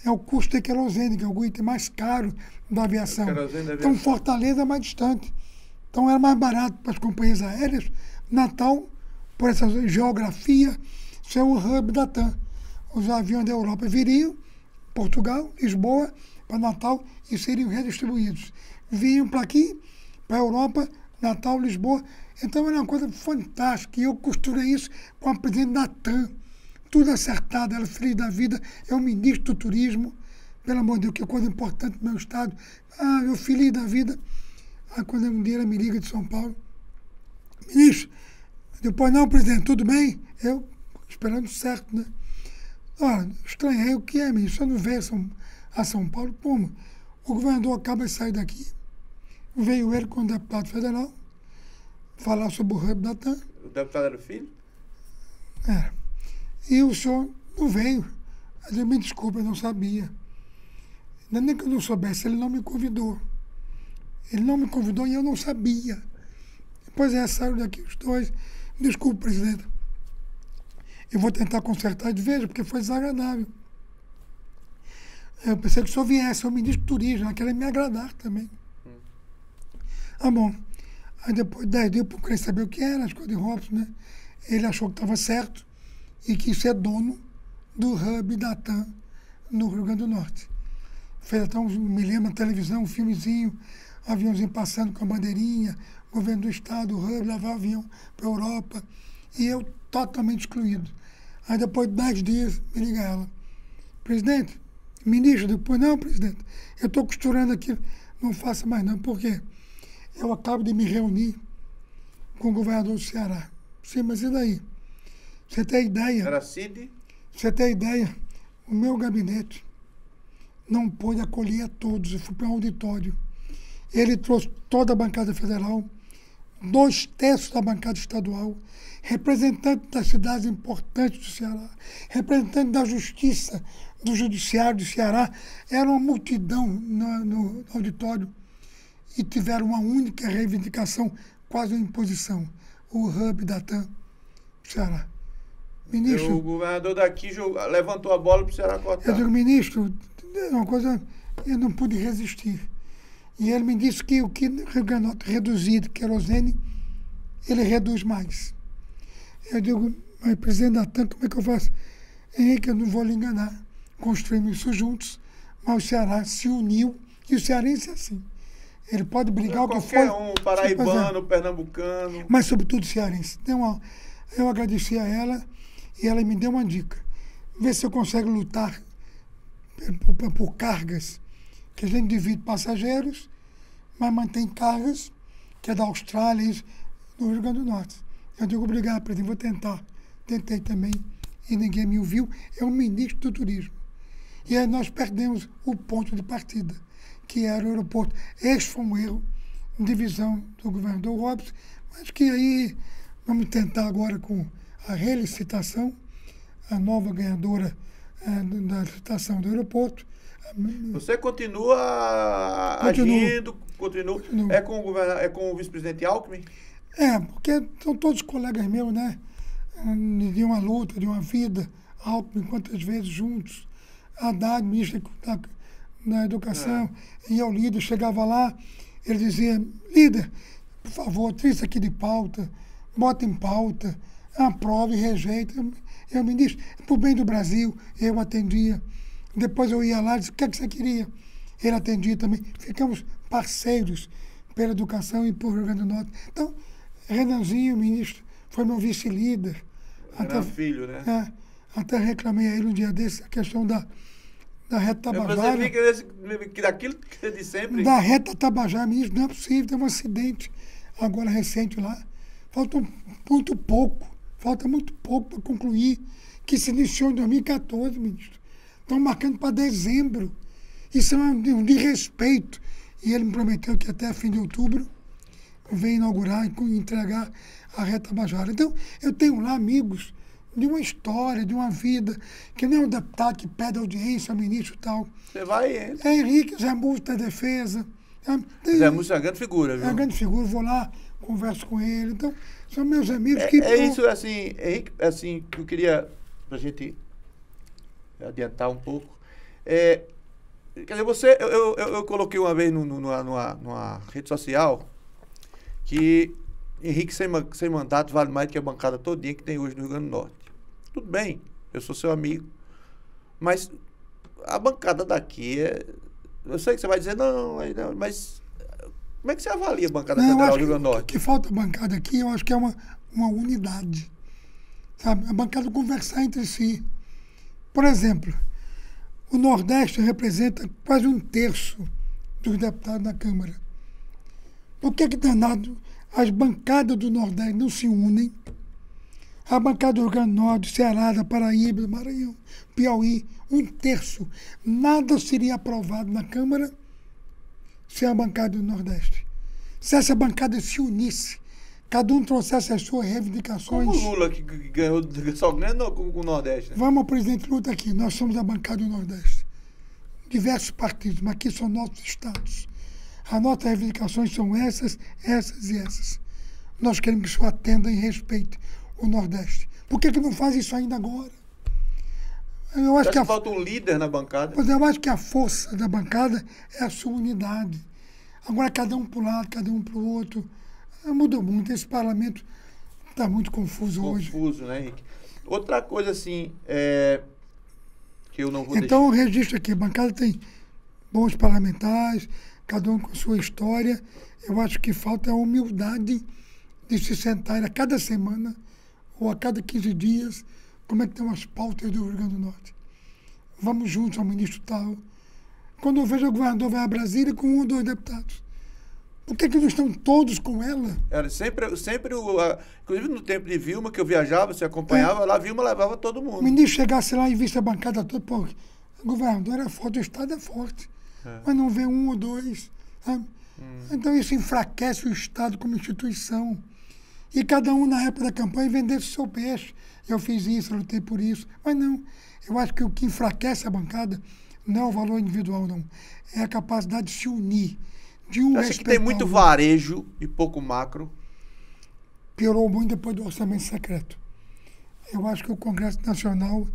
Speaker 2: é o custo de querosene, que é o item mais caro da aviação. Então, Fortaleza é mais distante. Então, era mais barato para as companhias aéreas. Natal, por essa geografia, ser o hub da TAM. Os aviões da Europa viriam, Portugal, Lisboa, para Natal, e seriam redistribuídos. Vinham para aqui, para a Europa, Natal, Lisboa. Então, era uma coisa fantástica. E eu costurei isso com a presidente da TAM. tudo acertado, ela feliz da vida, é o ministro do turismo, pelo amor de Deus, que é coisa importante no meu estado. Ah, eu feliz da vida. Aí quando um dia ela me liga de São Paulo, ministro, depois não, presidente, tudo bem? Eu, esperando certo, né? Olha, estranhei, o que é, ministro? Você não veio a São Paulo? Como? O governador acaba de sair daqui, veio ele com o deputado federal, falar sobre o hub da TAM.
Speaker 1: O deputado era o filho?
Speaker 2: É. E o senhor não veio. Eu disse, me desculpa, eu não sabia. Nem que eu não soubesse, ele não me convidou. Ele não me convidou e eu não sabia. Depois saíram daqui os dois. Desculpe, presidente. Eu vou tentar consertar de vez, porque foi desagradável. Eu pensei que o senhor viesse, o ministro do turismo, queria me agradar também. Ah, bom. Aí depois de 10 dias eu procurei saber o que era, as coisas de Robson, né? Ele achou que estava certo e quis ser dono do hub da TAM no Rio Grande do Norte. Fez até me lembro na televisão, um filmezinho, aviãozinho passando com a bandeirinha, governo do estado, o hub, levar avião para a Europa. E eu totalmente excluído. Aí depois de 10 dias, me liga ela. Presidente, ministro, depois, não, presidente, eu estou costurando aqui, não faça mais não, por quê? Eu acabo de me reunir com o governador do Ceará. Sim, mas e daí? Você tem ideia?
Speaker 1: Era Cid?
Speaker 2: Você tem ideia? O meu gabinete não pôde acolher a todos. Eu fui para um auditório. Ele trouxe toda a bancada federal, 2/3 da bancada estadual, representantes das cidades importantes do Ceará, representantes da Justiça, do Judiciário do Ceará. Era uma multidão no auditório e tiveram uma única reivindicação, quase uma imposição, o hub da TAM do Ceará. Ministro,
Speaker 1: o governador daqui levantou a bola para o Ceará cortar.
Speaker 2: Eu digo, ministro, é uma coisa, eu não pude resistir. E ele me disse que o que reduzir de querosene, ele reduz mais. Eu digo, mas presidente da TAM, como é que eu faço? Henrique, eu não vou lhe enganar. Construímos isso juntos, mas o Ceará se uniu, e o cearense é assim. Ele pode brigar o que for.
Speaker 1: Qualquer um, paraibano, pernambucano.
Speaker 2: Mas sobretudo cearense. Eu agradeci a ela e ela me deu uma dica. Vê se eu consigo lutar por cargas, que a gente divide passageiros, mas mantém cargas, que é da Austrália, isso, no Rio Grande do Norte. Eu digo, obrigado, presidente, vou tentar. Tentei também e ninguém me ouviu. É o ministro do turismo. E aí nós perdemos o ponto de partida, que era o aeroporto. Esse foi um erro, divisão do governador Robson, mas que aí vamos tentar agora com a relicitação, a nova ganhadora da licitação do aeroporto.
Speaker 1: Você continua agindo, continua. É com o vice-presidente Alckmin?
Speaker 2: Porque são todos colegas meus, né? De uma luta, de uma vida, Alckmin, quantas vezes juntos, Haddad, ministro da Educação, e eu, líder, chegava lá, ele dizia, líder, por favor, tira isso aqui de pauta, bota em pauta, aprova e rejeita. Eu, ministro, por bem do Brasil, eu atendia. Depois eu ia lá e disse, o que é que você queria? Ele atendia também. Ficamos parceiros pela educação e por Rio Grande do Norte. Então, Renanzinho, ministro, foi meu vice-líder.
Speaker 1: Renan Filho, né?
Speaker 2: Até reclamei a ele um dia desse, a questão da reta Tabajara.
Speaker 1: Você fica daquilo que é de sempre?
Speaker 2: Da reta Tabajara, ministro, não é possível, teve um acidente agora recente lá. Falta muito pouco para concluir, que se iniciou em 2014, ministro. Estão marcando para dezembro. Isso é um desrespeito. E ele me prometeu que até fim de outubro vem inaugurar e entregar a reta Tabajara. Então, eu tenho lá amigos de uma história, de uma vida, que nem um deputado que pede audiência ao ministro e tal.
Speaker 1: Você vai e entra.
Speaker 2: É Henrique, Zé Múcio da Defesa.
Speaker 1: Zé Múcio é uma grande figura, viu?
Speaker 2: É uma grande figura, vou lá, converso com ele. Então, são meus amigos que...
Speaker 1: isso, assim, Henrique, assim, eu queria, pra gente adiantar um pouco. Quer dizer, eu coloquei uma vez numa rede social que Henrique sem mandato vale mais do que a bancada todinha que tem hoje no Rio Grande do Norte. Tudo bem, eu sou seu amigo, mas a bancada daqui eu sei que você vai dizer, não, mas como é que você avalia a bancada federal do Rio Grande do Norte?
Speaker 2: O que falta a bancada aqui, eu acho que é uma unidade. sabe? A bancada conversar entre si. Por exemplo, o Nordeste representa quase 1/3 dos deputados da Câmara. Por que danado as bancadas do Nordeste não se unem? A bancada do Rio Grande do Norte, Ceará, da Paraíba, do Maranhão, Piauí, 1/3. Nada seria aprovado na Câmara sem a bancada do Nordeste. Se essa bancada se unisse, cada um trouxesse as suas reivindicações...
Speaker 1: Como o Lula, que ganhou, só ganha com o Nordeste, né?
Speaker 2: Vamos ao presidente Lula aqui. Nós somos a bancada do Nordeste. Diversos partidos, mas aqui são nossos estados. As nossas reivindicações são essas, essas e essas. Nós queremos que isso atenda e respeite o Nordeste. Por que não faz isso ainda agora? Eu acho que
Speaker 1: falta um líder na bancada.
Speaker 2: Mas eu acho que a força da bancada é a sua unidade. Agora, cada um para um lado, cada um para o outro. Mudou muito. Esse parlamento está muito confuso hoje.
Speaker 1: Confuso, né, Henrique? Outra coisa, assim, que eu não vou
Speaker 2: Então, eu registro aqui. A bancada tem bons parlamentares, cada um com a sua história. Eu acho que falta a humildade de se sentar a cada semana ou a cada 15 dias, como é que estão as pautas do Rio Grande do Norte. Vamos juntos ao ministro tal. Quando eu vejo o governador vai a Brasília com 1 ou 2 deputados. Por que não estão todos com ela?
Speaker 1: Era sempre inclusive no tempo de Vilma, que eu viajava, você acompanhava, lá Vilma levava todo mundo.
Speaker 2: O ministro chegasse lá e visse a bancada toda, pô, o governador é forte, o Estado é forte. Mas não vê 1 ou 2. Sabe? Então isso enfraquece o Estado como instituição. E cada um, na época da campanha, vendesse o seu peixe. Eu fiz isso, eu lutei por isso. Mas não. Eu acho que o que enfraquece a bancada não é o valor individual, não. É a capacidade de se unir. De um
Speaker 1: Acha que tem muito varejo e pouco macro?
Speaker 2: Piorou muito depois do orçamento secreto. Eu acho que o Congresso Nacional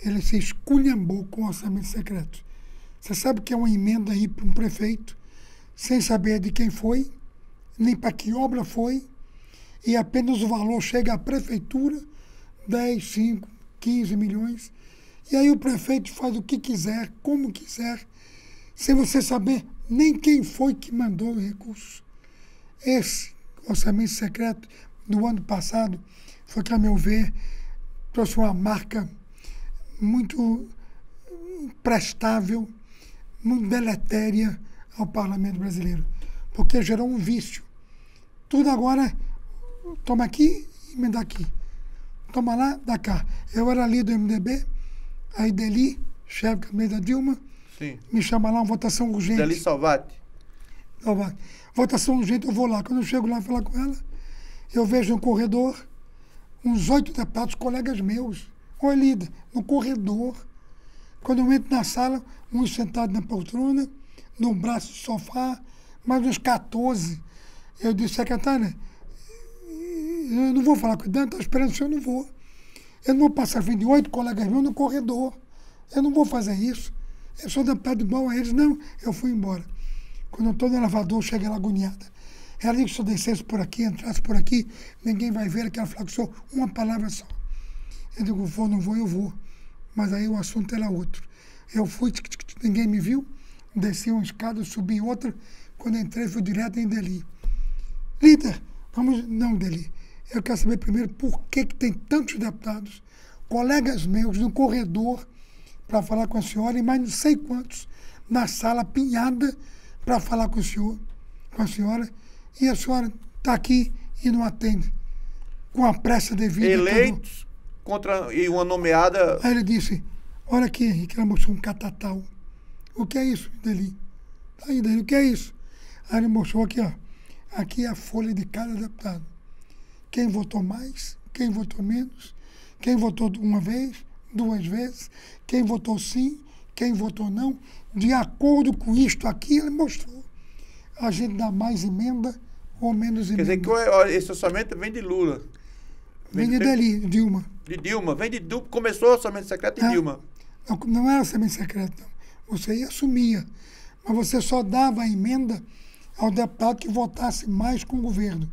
Speaker 2: ele se esculhambou com o orçamento secreto. Você sabe que é uma emenda aí para um prefeito, sem saber de quem foi, nem para que obra foi, e apenas o valor chega à prefeitura, 10, 5, 15 milhões, e aí o prefeito faz o que quiser, como quiser, sem você saber nem quem foi que mandou os recursos. Esse orçamento secreto do ano passado foi que, a meu ver, trouxe uma marca muito imprestável, muito deletéria ao parlamento brasileiro, porque gerou um vício. Tudo agora, toma aqui e me dá aqui. Toma lá, dá cá. Eu era líder do MDB, aí Deli, chefe também da Dilma,
Speaker 1: sim,
Speaker 2: me chama lá, uma votação urgente.
Speaker 1: Deli Salvati.
Speaker 2: Votação urgente, eu vou lá. Quando eu chego lá falar com ela, eu vejo no corredor uns 8 deputados, colegas meus. Oi, líder, no corredor. Quando eu entro na sala, uns sentados na poltrona, no braço do sofá, mais uns 14. Eu disse, secretária, eu não vou falar com ele, estou esperando o senhor, não vou. Eu não vou passar a frente de 8 colegas meus no corredor. Eu não vou fazer isso. Eu sou deputado igual a eles. Não, eu fui embora. Quando eu estou no elevador, chega ela agoniada. Ela disse que se eu descesse por aqui, entrasse por aqui, ninguém vai ver aquela flexão, uma palavra só. Eu digo, vou, não vou, eu vou. Mas aí o assunto era outro. Eu fui, ninguém me viu, desci uma escada, subi outra. Quando entrei, fui direto em Deli. Líder, vamos... Não, Deli. Eu quero saber primeiro por que tem tantos deputados, colegas meus, no corredor, para falar com a senhora, e mais não sei quantos na sala apinhada para falar com o senhor, com a senhora, e a senhora está aqui e não atende, com a pressa devida.
Speaker 1: Eleitos contra e uma nomeada...
Speaker 2: Aí ele disse, olha aqui, Henrique, ela mostrou um catatal. O que é isso, Deli? Aí, Deli, o que é isso? Aí ele mostrou aqui, ó. Aqui é a folha de cada deputado. Quem votou mais, quem votou menos, quem votou uma vez, 2 vezes, quem votou sim, quem votou não. De acordo com isto aqui, ele mostrou. A gente dá mais emenda ou menos emenda.
Speaker 1: Quer dizer que esse orçamento vem de Lula.
Speaker 2: Vem de Deli, Dilma.
Speaker 1: De Dilma. Começou o orçamento secreto de Dilma.
Speaker 2: Não era orçamento secreto, não. Você ia assumia. Mas você só dava a emenda ao deputado que votasse mais com o governo.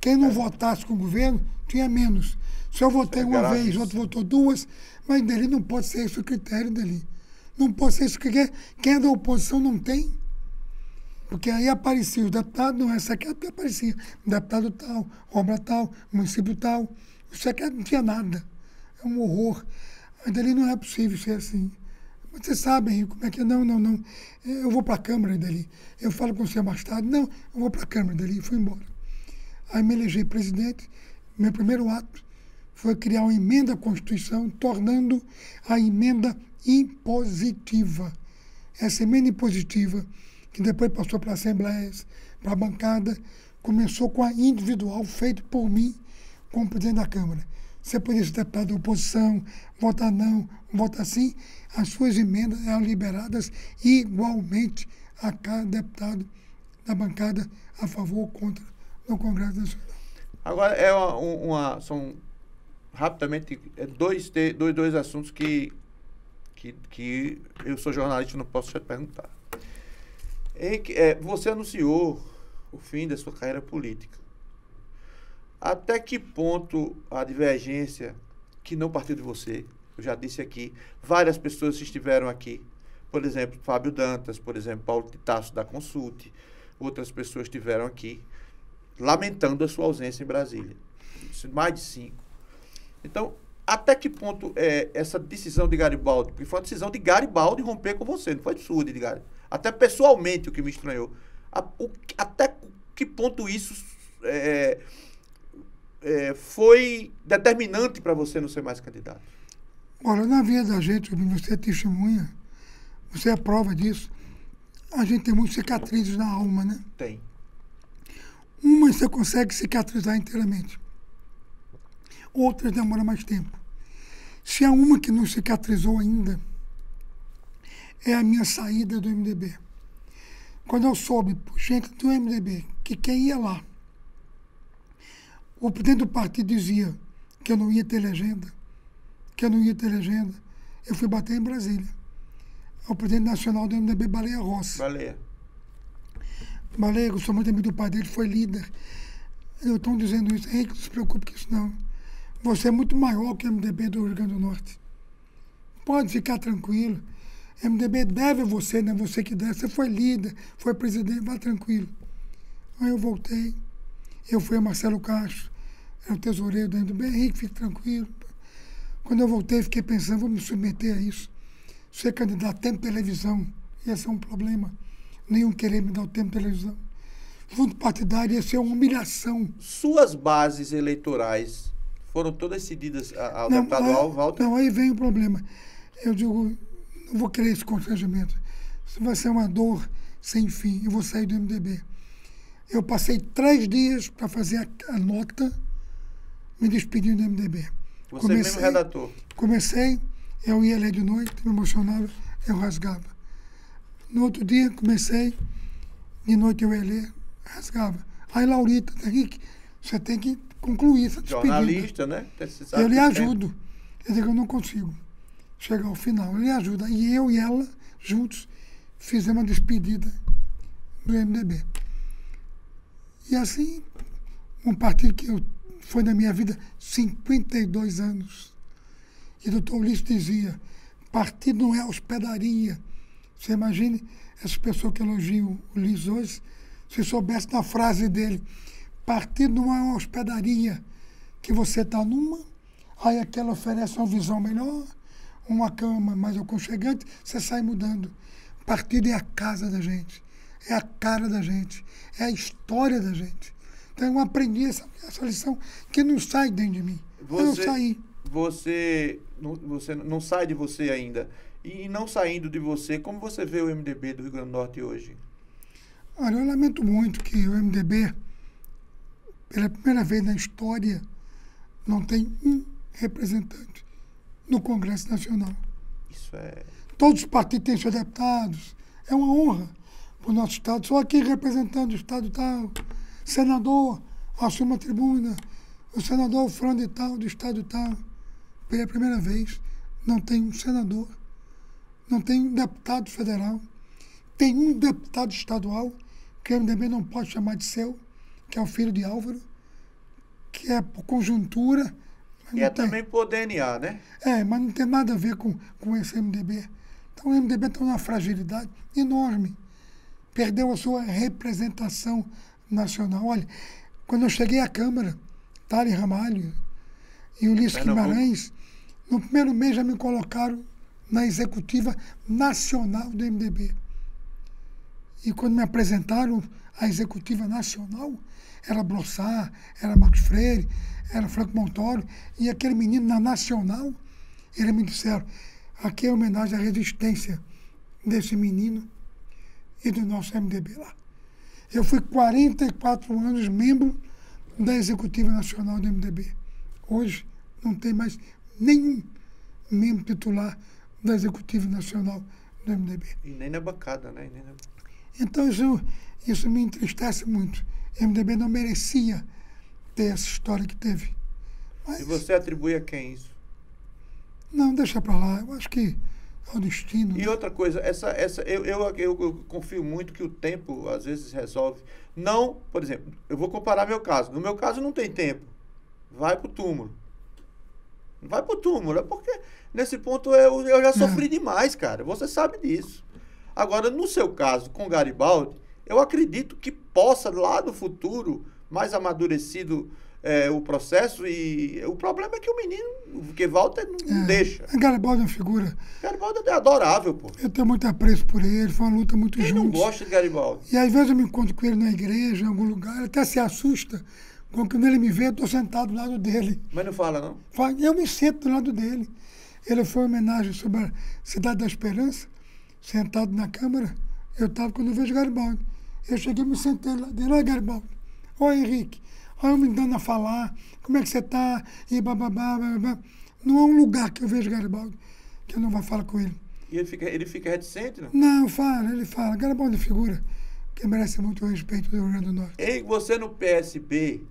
Speaker 2: Quem não votasse com o governo, tinha menos. Se eu votei uma vez, outro votou 2, mas dele não pode ser esse o critério dele. Não pode ser isso, porque quem é da oposição não tem. Porque aí aparecia o deputado, não é secreto, porque aparecia deputado tal, obra tal, município tal. Você quer, não tinha nada. É um horror. Mas dali não é possível ser assim. Mas você sabe, Henrique, como é que é? Não, não, não. Eu vou para a Câmara dali. Eu falo com você mais tarde. Não, eu vou para a Câmara dali. E fui embora. Aí me elegi presidente. Meu primeiro ato foi criar uma emenda à Constituição, tornando a emenda impositiva. Essa emenda impositiva, que depois passou para assembleias, para a bancada, começou com a individual, feita por mim, como presidente da Câmara. Você podia ser deputado da oposição, votar não, votar sim, as suas emendas eram liberadas igualmente a cada deputado da bancada a favor ou contra no Congresso Nacional.
Speaker 1: Agora, são rapidamente dois assuntos que eu sou jornalista e não posso te perguntar. Você anunciou o fim da sua carreira política. Até que ponto a divergência, que não partiu de você, eu já disse aqui, várias pessoas estiveram aqui, por exemplo, Fábio Dantas, por exemplo, Paulo Titaço da Consulte, outras pessoas estiveram aqui, lamentando a sua ausência em Brasília. Mais de 5. Então, até que ponto essa decisão de Garibaldi, porque foi uma decisão de Garibaldi romper com você, não foi sua, de Garibaldi. Até pessoalmente, o que me estranhou. Até que ponto isso foi determinante para você não ser mais candidato?
Speaker 2: Olha, na vida da gente, você é testemunha, você é prova disso. A gente tem muitas cicatrizes na alma, né?
Speaker 1: Tem.
Speaker 2: Umas você consegue cicatrizar inteiramente. Outras demoram mais tempo. Se há uma que não cicatrizou ainda, é a minha saída do MDB. Quando eu soube, por gente do MDB, que quem ia lá, o presidente do partido dizia que eu não ia ter legenda, eu fui bater em Brasília. O presidente nacional do MDB, Baleia Rossi. Baleia, eu sou muito amigo do pai dele, foi líder. Eu estou dizendo isso, Henrique, não se preocupe com isso não. Você é muito maior que o MDB do Rio Grande do Norte. Pode ficar tranquilo. MDB deve a você, não é você que deve. Você foi líder, foi presidente, vá tranquilo. Aí eu voltei, eu fui a Marcelo Castro, era o tesoureiro do MDB, Henrique, fique tranquilo. Quando eu voltei, fiquei pensando, vou me submeter a isso. Ser candidato a tempo de televisão ia ser um problema. Nenhum querer me dar o tempo de televisão. Fundo partidário ia ser uma humilhação.
Speaker 1: Suas bases eleitorais foram todas cedidas ao deputado Walter?
Speaker 2: Não, aí vem o problema. Eu digo, não vou querer esse constrangimento. Isso vai ser uma dor sem fim. Eu vou sair do MDB. Eu passei 3 dias para fazer a nota, me despedindo do MDB.
Speaker 1: Você mesmo redator?
Speaker 2: Comecei, eu ia ler de noite, me emocionava, eu rasgava. No outro dia, comecei, de noite eu ia ler, rasgava. Aí, Laurita, Henrique, você tem que concluir essa despedida.
Speaker 1: Jornalista, né?
Speaker 2: Eu lhe ajudo. Eu digo, eu não consigo chegar ao final. Eu lhe ajudo. E eu e ela, juntos, fizemos uma despedida do MDB. E assim, um partido que foi na minha vida 52 anos. E o doutor Ulisses dizia, partido não é hospedaria. Você imagine essas pessoas que elogiam o Ulisses hoje, se soubesse da frase dele, partido não é uma hospedaria, que você está numa, aí aquela oferece uma visão melhor, uma cama mais aconchegante, você sai mudando. Partido é a casa da gente, é a cara da gente, é a história da gente. Então eu aprendi essa lição que não sai dentro de mim. Eu não saí.
Speaker 1: Você não sai de você ainda. E não saindo de você, como você vê o MDB do Rio Grande do Norte hoje?
Speaker 2: Olha, eu lamento muito que o MDB, pela primeira vez na história, não tem um representante no Congresso Nacional.
Speaker 1: Isso é...
Speaker 2: Todos os partidos têm seus deputados. É uma honra para o nosso Estado. Só aqui representando o Estado tal, senador, assume a tribuna, o senador fulano de tal, do Estado tal. Pela primeira vez, não tem um senador, não tem um deputado federal, tem um deputado estadual, que o MDB não pode chamar de seu, que é o filho de Álvaro, que é por conjuntura.
Speaker 1: E é também por DNA, né?
Speaker 2: Mas não tem nada a ver com esse MDB. Então o MDB está numa fragilidade enorme. Perdeu a sua representação nacional. Olha, quando eu cheguei à Câmara, Thales Ramalho, e Ulisses
Speaker 1: Pernambuco.
Speaker 2: Guimarães, no primeiro mês já me colocaram na executiva nacional do MDB. E quando me apresentaram a executiva nacional, era Brossard, era Marcos Freire, era Franco Montoro, e aquele menino na nacional, eles me disseram, aqui é homenagem à resistência desse menino e do nosso MDB lá. Eu fui 44 anos membro da executiva nacional do MDB. Hoje não tem mais nenhum membro titular da executiva nacional do MDB.
Speaker 1: E nem na bancada, né?
Speaker 2: Então isso me entristece muito. O MDB não merecia ter essa história que teve. Mas,
Speaker 1: E você atribui a quem isso?
Speaker 2: não, deixa pra lá. Eu acho que é o destino.
Speaker 1: E outra coisa, eu confio muito que o tempo às vezes resolve. Não, por exemplo, eu vou comparar meu caso. No meu caso não tem tempo. Vai pro túmulo. Vai pro túmulo. É porque nesse ponto eu já sofri demais, cara. Você sabe disso. Agora, no seu caso, com Garibaldi, eu acredito que possa, lá no futuro, mais amadurecido o processo, e o problema é que o menino, que Walter não deixa.
Speaker 2: A Garibaldi é uma figura.
Speaker 1: Garibaldi é adorável, pô.
Speaker 2: Eu tenho muito apreço por ele, foi uma luta muito
Speaker 1: Quem
Speaker 2: juntos.
Speaker 1: não gosta de Garibaldi?
Speaker 2: E às vezes eu me encontro com ele na igreja, em algum lugar, ele até se assusta, quando ele me vê, eu estou sentado do lado dele.
Speaker 1: Mas não fala, não?
Speaker 2: Eu me sento do lado dele. Ele foi uma homenagem sobre a Cidade da Esperança, sentado na Câmara, eu estava quando eu vejo Garibaldi. Eu cheguei e me sentei lá dele, oi Garibaldi, oi Henrique, olha eu me dando a falar, como é que você está, e bababá, bababá. Não há um lugar que eu vejo Garibaldi que eu não vá falar com ele.
Speaker 1: E ele fica reticente, não?
Speaker 2: Não, ele fala, Garibaldi é figura que merece muito o respeito do Rio Grande do Norte.
Speaker 1: E você no PSB,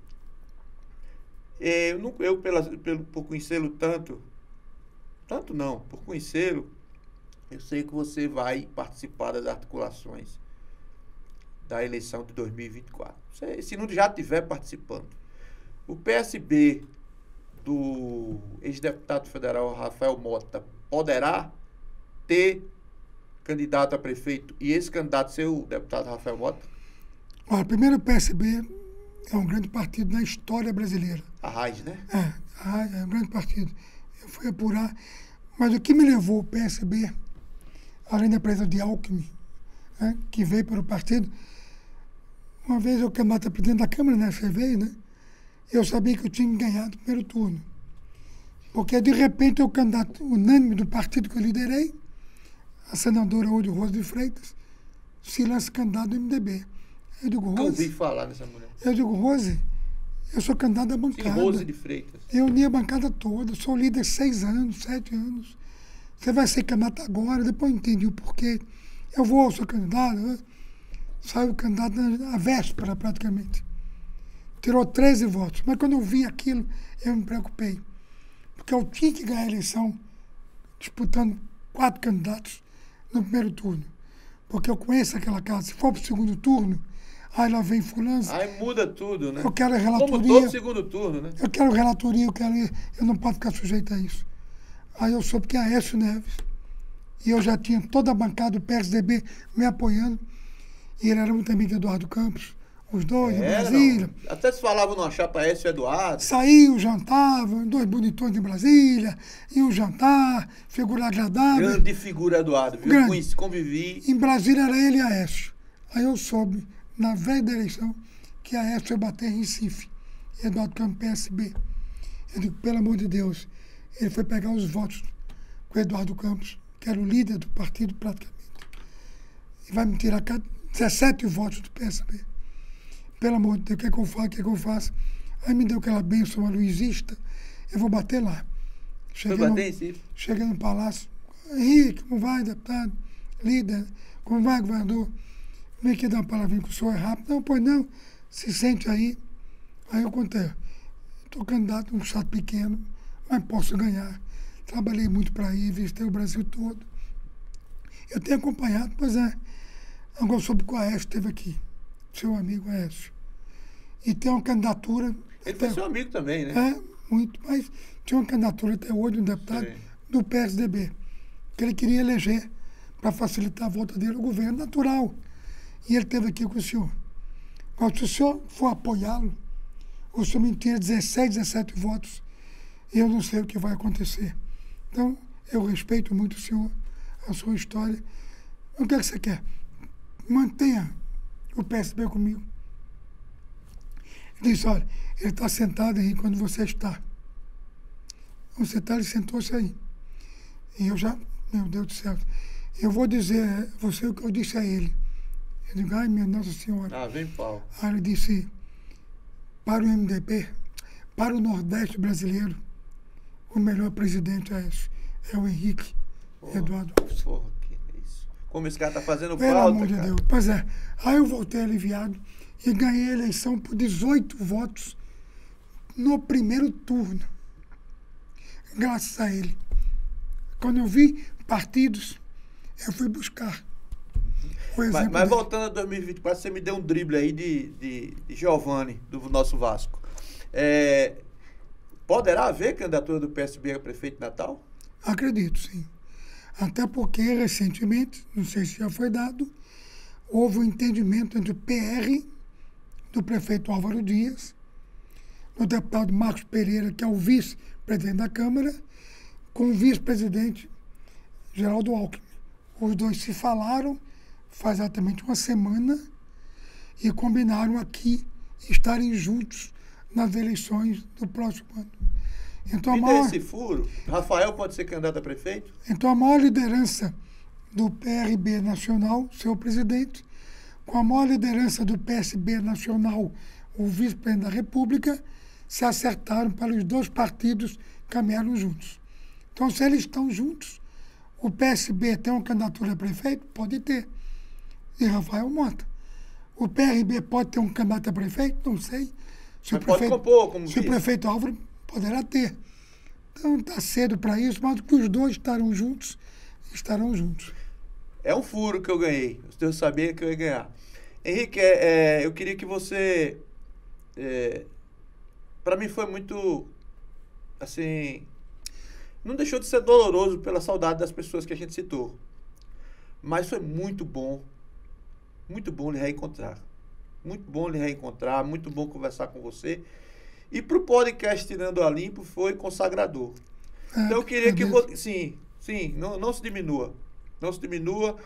Speaker 1: por conhecê-lo tanto não, por conhecê-lo, eu sei que você vai participar das articulações da eleição de 2024. Se não já estiver participando. O PSB do ex-deputado federal Rafael Mota poderá ter candidato a prefeito e esse candidato ser o deputado Rafael Mota?
Speaker 2: Olha, primeiro o PSB é um grande partido na história brasileira.
Speaker 1: A RAIS, né?
Speaker 2: É um grande partido. Eu fui apurar. Mas o que me levou o PSB, além da presença de Alckmin, né, que veio para o partido, uma vez eu candidato a presidente da Câmara, né, você veio, né? Eu sabia que eu tinha ganhado o primeiro turno. Porque, de repente, o candidato unânime do partido que eu liderei, a senadora Oide Rose de Freitas, se lança candidato do MDB. Eu digo,
Speaker 1: Eu ouvi
Speaker 2: Rose,
Speaker 1: falar nessa mulher.
Speaker 2: Rose, eu sou candidato da bancada.
Speaker 1: Sim, Rose de Freitas.
Speaker 2: Eu uni a bancada toda, sou líder 6 anos, 7 anos. Você vai ser candidato agora, depois eu entendi o porquê. Eu sou candidato, né? Saiu candidato na véspera, praticamente. Tirou 13 votos. Mas quando eu vi aquilo, eu me preocupei. Porque eu tinha que ganhar a eleição disputando 4 candidatos no primeiro turno. Porque eu conheço aquela casa. Se for para o segundo turno, aí lá vem fulano.
Speaker 1: Aí muda tudo, né?
Speaker 2: Eu quero a relatoria.
Speaker 1: Como todo segundo turno, né?
Speaker 2: Eu quero relatoria, eu não posso ficar sujeito a isso. Aí eu soube que é Aécio Neves. E eu já tinha toda a bancada do PSDB me apoiando. E ele era muito amigo de Eduardo Campos. Os dois, em Brasília.
Speaker 1: Não. Até se falava numa chapa Aécio Eduardo.
Speaker 2: Saiu, jantava, 2 bonitões de Brasília, iam jantar, figura agradável.
Speaker 1: Grande figura, Eduardo. Viu?
Speaker 2: Grande.
Speaker 1: Convivi.
Speaker 2: Em Brasília era ele e Aécio. Aí eu soube, na véia da eleição, que Aécio ia bater em Recife. Eduardo Campos, PSB. Eu digo, pelo amor de Deus, ele foi pegar os votos com Eduardo Campos, que era o líder do partido praticamente. E vai me tirar 17 votos do PSB. Pelo amor de Deus, o que é que eu faço? O que é que eu faço? Aí me deu aquela bênção, uma luizista, eu vou bater lá.
Speaker 1: Foi bater em Recife?
Speaker 2: Cheguei no palácio. Henrique, como vai, deputado? Líder, como vai, governador? Vem aqui dar uma palavrinha com o senhor, é rápido. Não, pois não, se sente aí. Aí eu contei, estou candidato a um estado pequeno, mas posso ganhar. Trabalhei muito para ir, visitei o Brasil todo. Eu tenho acompanhado, pois é. Agora soube que o Aécio esteve aqui, seu amigo Aécio. E tem uma candidatura...
Speaker 1: Ele foi seu amigo também, né?
Speaker 2: Muito, mas tinha uma candidatura até hoje, um deputado do PSDB, que ele queria eleger para facilitar a volta dele ao governo natural. E ele esteve aqui com o senhor. Agora, se o senhor for apoiá-lo, o senhor me tira 16, 17 votos e eu não sei o que vai acontecer. Então, eu respeito muito o senhor, a sua história. O que é que você quer? Mantenha o PSB comigo. Ele disse, olha, ele está sentado aí quando você está. Você está, ele sentou-se aí. E eu já, meu Deus do céu, eu vou dizer a você o que eu disse a ele. Eu digo, ai, minha Nossa Senhora.
Speaker 1: Ah, vem pau.
Speaker 2: Aí ele disse, para o MDB, para o Nordeste brasileiro, o melhor presidente é esse, é o Henrique Eduardo Alves.
Speaker 1: Porra, que isso. Como esse cara tá fazendo
Speaker 2: Pelo
Speaker 1: falta,
Speaker 2: amor de
Speaker 1: cara.
Speaker 2: Deus. Pois é. Aí eu voltei aliviado e ganhei a eleição por 18 votos no primeiro turno. Graças a ele. Quando eu vi partidos, eu fui buscar o exemplo
Speaker 1: Mas
Speaker 2: dele.
Speaker 1: voltando a 2024, você me deu um drible aí de Giovani, do nosso Vasco. Poderá haver candidatura do PSB a prefeito de Natal?
Speaker 2: Acredito, sim. Até porque, recentemente, não sei se já foi dado, houve um entendimento entre o PR, do prefeito Álvaro Dias, do deputado Marcos Pereira, que é o vice-presidente da Câmara, com o vice-presidente Geraldo Alckmin. Os dois se falaram faz exatamente uma semana e combinaram aqui estarem juntos nas eleições do próximo ano. Então,
Speaker 1: Me dê esse furo. Rafael pode ser candidato a prefeito?
Speaker 2: Então, a maior liderança do PRB nacional, seu presidente, com a maior liderança do PSB nacional, o vice-presidente da República, se acertaram para os dois partidos caminharem juntos. Então, se eles estão juntos, o PSB tem uma candidatura a prefeito? Pode ter. E Rafael Mota. O PRB pode ter um candidato a prefeito? Não sei. Se
Speaker 1: Mas pode compor, como
Speaker 2: se o prefeito Álvaro poderá ter. Então, está cedo para isso, mas que os dois estarão juntos.
Speaker 1: É um furo que eu ganhei. Eu sabia que eu ia ganhar. Henrique, eu queria que você... para mim foi muito... Assim... Não deixou de ser doloroso pela saudade das pessoas que a gente citou. Mas foi muito bom lhe reencontrar. Muito bom lhe reencontrar, muito bom conversar com você. E para o podcast Tirando a Limpo foi consagrador. Então eu queria que você... Sim, não se diminua. Não se diminua.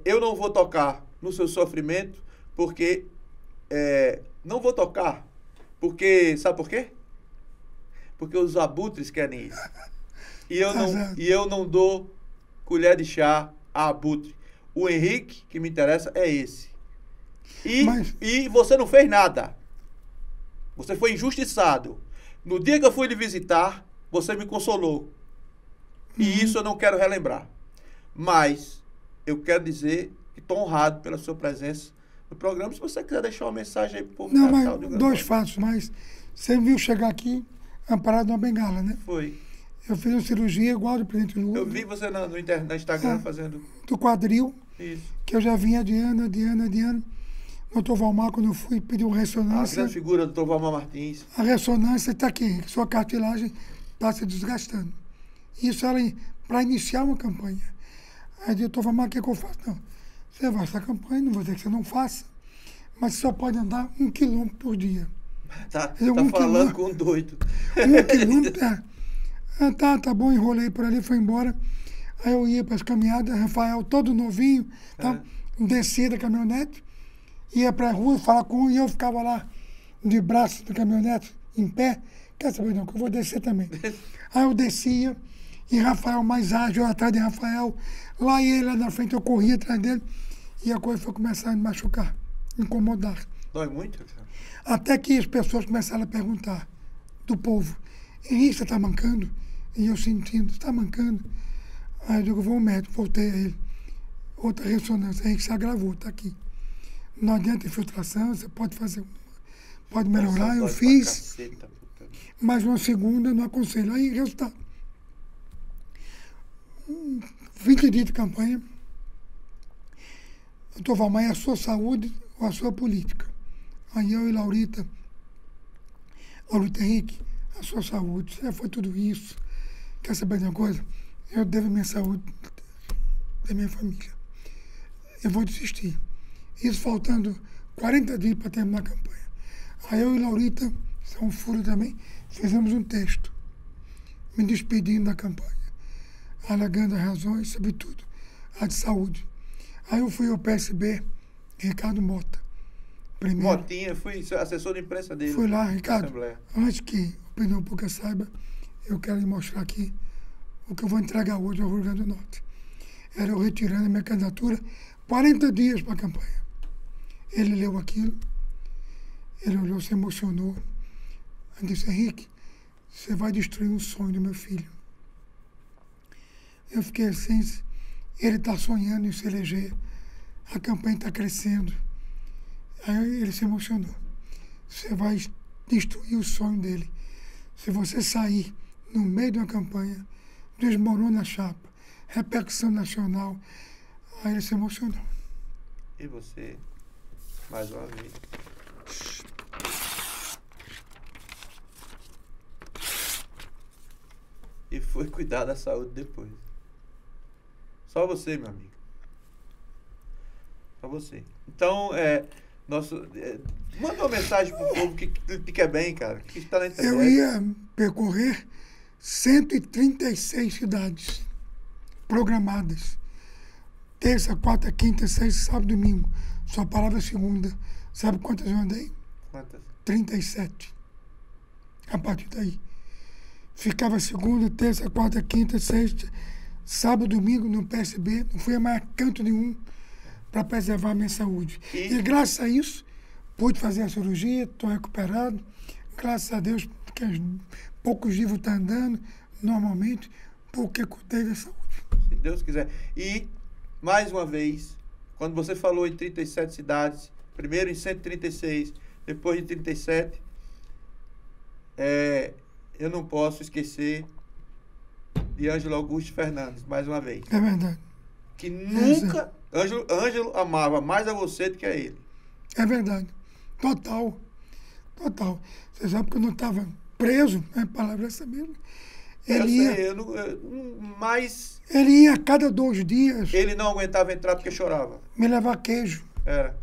Speaker 1: Eu não vou tocar no seu sofrimento, porque... não vou tocar, porque... Sabe por quê? Porque os abutres querem isso. E eu não dou colher de chá a abutre. O Henrique, que me interessa, é esse. E você não fez nada. Você foi injustiçado. No dia que eu fui lhe visitar, você me consolou. E isso eu não quero relembrar. Mas eu quero dizer que estou honrado pela sua presença no programa. Se você quiser deixar uma mensagem aí para o povo.
Speaker 2: Não, mas dois fatos, mas você viu chegar aqui amparado numa bengala, né?
Speaker 1: Foi.
Speaker 2: Eu fiz uma cirurgia igual do presidente Lula.
Speaker 1: Eu vi você no Instagram fazendo...
Speaker 2: Do quadril.
Speaker 1: Isso.
Speaker 2: Que eu já vinha adiando. Doutor Valmar, quando eu fui pedir uma ressonância...
Speaker 1: A grande figura do Dr. Valmar Martins.
Speaker 2: A ressonância está aqui. Sua cartilagem está se desgastando. Isso era para iniciar uma campanha. Aí, doutor Valmar, o que eu faço? Não, você vai essa campanha, não vou dizer que você não faça, mas você só pode andar 1 quilômetro por dia.
Speaker 1: Tá falando com um doido.
Speaker 2: 1 quilômetro, tá bom, enrolei por ali, foi embora. Aí eu ia para as caminhadas, Rafael todo novinho, descia da caminhonete, ia para a rua falar com um, e eu ficava lá de braço da caminhonete, em pé. Quer saber não, que eu vou descer também. Aí eu descia, e Rafael mais ágil, atrás de Rafael, lá e ele lá na frente, eu corria atrás dele, e a coisa foi começar a me machucar, incomodar.
Speaker 1: Dói muito?
Speaker 2: Até que as pessoas começaram a perguntar, do povo, Henrique, você está mancando? E eu sentindo, está mancando? Aí eu digo, vou ao médico, voltei a ele. Outra ressonância, Henrique se agravou, está aqui. Não adianta infiltração, você pode fazer uma, pode melhorar, eu fiz. Mas uma segunda, não aconselho. Aí, resultado. 20 dias de campanha. Doutor Valmar, é a sua saúde ou a sua política? Aí eu e Laurita Henrique, a sua saúde, já foi tudo isso. Quer saber de uma coisa? Eu devo a minha saúde da minha família. Eu vou desistir. Isso faltando 40 dias para terminar a campanha. Aí eu e Laurita, isso é um furo também, fizemos um texto. me despedindo da campanha, alegando as razões, sobretudo a de saúde. Aí eu fui ao PSB, Ricardo Mota. Primeiro,
Speaker 1: Motinha, fui assessor de imprensa dele.
Speaker 2: fui lá,
Speaker 1: na
Speaker 2: Ricardo,
Speaker 1: Assembleia.
Speaker 2: antes que a opinião pública saiba, eu quero lhe mostrar aqui o que eu vou entregar hoje ao Rio Grande do Norte. Era eu retirando a minha candidatura, 40 dias para a campanha. Ele leu aquilo, ele olhou, se emocionou. Eu disse, Henrique, você vai destruir um sonho do meu filho. Eu fiquei assim, ele está sonhando em se eleger, a campanha está crescendo. Aí ele se emocionou. Você vai destruir o sonho dele. Se você sair no meio de uma campanha, desmorona a chapa, repercussão nacional. Aí ele se emocionou.
Speaker 1: E você, mais uma vez. E foi cuidar da saúde depois. Só você, meu amigo. Só você. Então, manda uma mensagem pro povo que quer bem, cara. Que está na internet.
Speaker 2: Eu ia percorrer 136 cidades programadas. Terça, quarta, quinta, sexta, sábado, domingo. Só parava segunda. Sabe quantas eu andei?
Speaker 1: Quantas?
Speaker 2: 37. A partir daí. Ficava segunda, terça, quarta, quinta, sexta, sábado, domingo no PSB. Não fui a mais canto nenhum para preservar a minha saúde. E graças a isso, pude fazer a cirurgia, estou recuperado. Graças a Deus, porque poucos dias vou estar andando normalmente, porque cuidei da saúde.
Speaker 1: Se Deus quiser. E, mais uma vez, quando você falou em 37 cidades, primeiro em 136, depois em 37, eu não posso esquecer de Ângelo Augusto Fernandes, mais uma vez.
Speaker 2: É verdade.
Speaker 1: Que nunca... Ângelo amava mais a você do que a ele.
Speaker 2: É verdade. Total. Total. Você sabe que eu não estava preso, né? Palavra essa mesmo.
Speaker 1: Mas...
Speaker 2: Ele ia a cada 2 dias...
Speaker 1: Ele não aguentava entrar porque chorava.
Speaker 2: Me levar queijo.
Speaker 1: Era.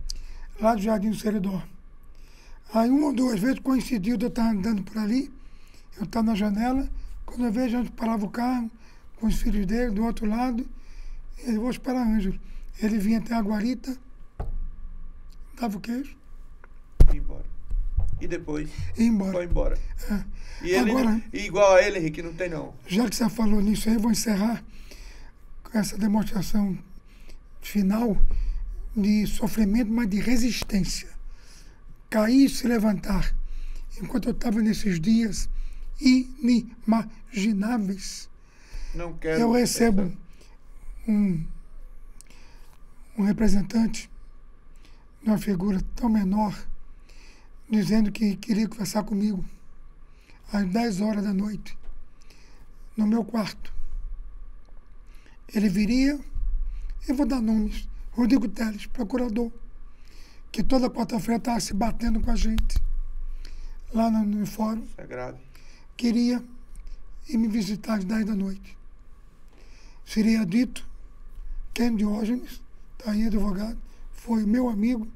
Speaker 2: Lá do Jardim do Seridó. Aí 1 ou 2 vezes coincidiu de eu estar andando por ali, eu estava na janela, quando eu vejo, a gente parava o carro com os filhos dele do outro lado, eu vou esperar Ângelo. Ele vinha até a guarita, dava o queijo.
Speaker 1: Ia embora. E depois?
Speaker 2: Ia embora.
Speaker 1: Foi embora.
Speaker 2: É.
Speaker 1: E ele,
Speaker 2: agora,
Speaker 1: igual a ele, Henrique, não tem não.
Speaker 2: Já que você falou nisso aí, eu vou encerrar com essa demonstração final de sofrimento, mas de resistência. Cair e se levantar. Enquanto eu estava nesses dias inimagináveis,
Speaker 1: Não quero
Speaker 2: eu recebo um representante de uma figura tão menor, dizendo que queria conversar comigo às 10 horas da noite, no meu quarto. Ele viria, eu vou dar nomes, Rodrigo Teles, procurador, que toda quarta-feira estava se batendo com a gente, lá no fórum.
Speaker 1: Isso é grave.
Speaker 2: Queria ir me visitar às 10 da noite. Seria dito, Ken Diógenes, está aí advogado, foi meu amigo.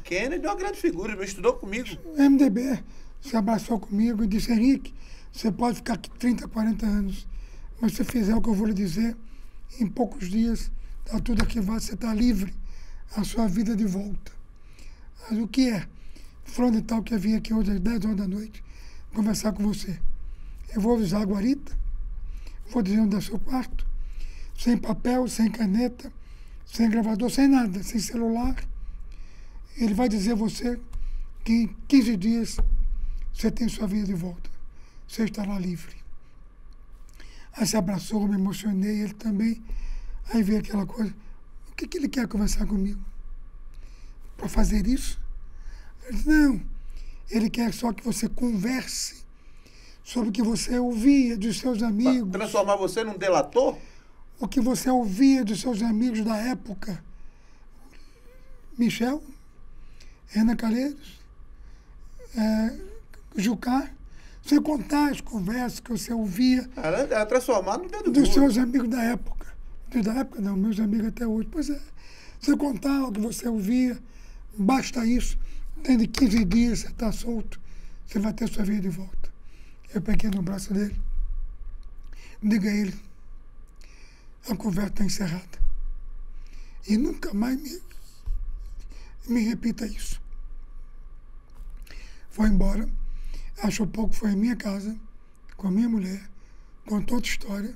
Speaker 1: Kennedy é uma grande figura, ele estudou comigo.
Speaker 2: MDB se abraçou comigo e disse, Henrique, você pode ficar aqui 30, 40 anos, mas se fizer o que eu vou lhe dizer, em poucos dias, está tudo arquivado, você está livre, a sua vida de volta. Mas o que é? Fulano e tal que vir aqui hoje às 10 horas da noite, conversar com você. Eu vou avisar a guarita, vou dizer onde é o seu quarto, sem papel, sem caneta, sem gravador, sem nada, sem celular. Ele vai dizer a você que em 15 dias você tem sua vida de volta. Você estará livre. Aí se abraçou, me emocionei, ele também. Aí veio aquela coisa, o que ele quer conversar comigo? Para fazer isso? Ele disse, não, ele quer só que você converse sobre o que você ouvia dos seus amigos.
Speaker 1: Pra transformar você num delator?
Speaker 2: O que você ouvia dos seus amigos da época. Michel, Renan Calheiros, Jucá. Você contar as conversas que você ouvia.
Speaker 1: Era transformar no dedo
Speaker 2: dos
Speaker 1: duro.
Speaker 2: seus amigos da época. Da época não, meus amigos até hoje. Pois é. Você contar o que você ouvia, basta isso. Dentro de 15 dias você está solto. Você vai ter sua vida de volta. Eu peguei no braço dele. diga a ele, a conversa está encerrada. E nunca mais me repita isso. Foi embora, achou pouco, foi em minha casa, com a minha mulher, contou outra história,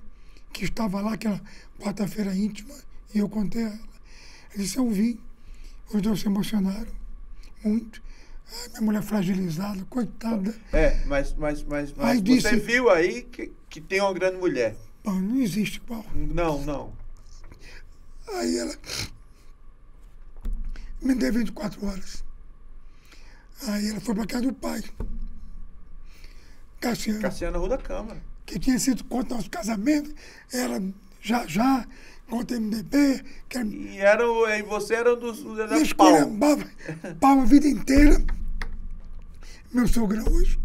Speaker 2: que estava lá aquela quarta-feira íntima, e eu contei a ela. Ele disse, eu vi, os dois se emocionaram muito, a minha mulher fragilizada, coitada.
Speaker 1: Mas
Speaker 2: Aí
Speaker 1: você
Speaker 2: disse,
Speaker 1: viu aí que tem uma grande mulher.
Speaker 2: Não existe igual.
Speaker 1: Não.
Speaker 2: Aí ela me deu 24 horas. Aí ela foi para casa do pai,
Speaker 1: Cassiano Rua da Câmara.
Speaker 2: que tinha sido contra nosso casamento, ela já, contra o MDB, que era,
Speaker 1: E você era um dos
Speaker 2: me
Speaker 1: era pau.
Speaker 2: esculhambava, pau a vida inteira. Meu sogrão hoje.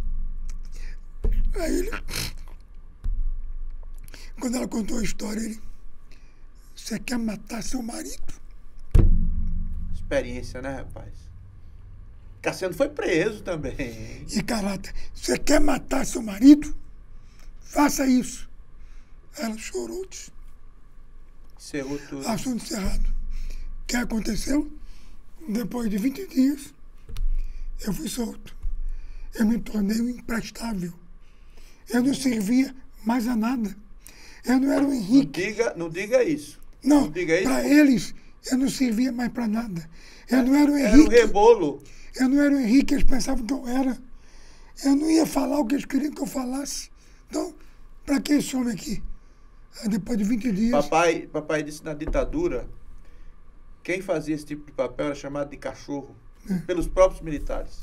Speaker 2: Aí ele, quando ela contou a história, ele, você quer matar seu marido?
Speaker 1: Experiência, né, rapaz? Cassiano foi preso também.
Speaker 2: E caráter, você quer matar seu marido? Faça isso. Ela chorou, disse,
Speaker 1: Encerrou tudo.
Speaker 2: assunto encerrado. O que aconteceu? Depois de 20 dias, eu fui solto. Eu me tornei um imprestável. Eu não servia mais a nada. Eu não era o Henrique.
Speaker 1: Não diga isso.
Speaker 2: Não,
Speaker 1: diga isso.
Speaker 2: para eles, eu não servia mais para nada. Eu não era o
Speaker 1: Era o
Speaker 2: Henrique.
Speaker 1: rebolo.
Speaker 2: Eu não era o Henrique que eles pensavam que eu era. Eu não ia falar o que eles queriam que eu falasse. Então, para que esse homem aqui? Aí, depois de 20 dias...
Speaker 1: Papai disse na ditadura, quem fazia esse tipo de papel era chamado de cachorro, pelos próprios militares.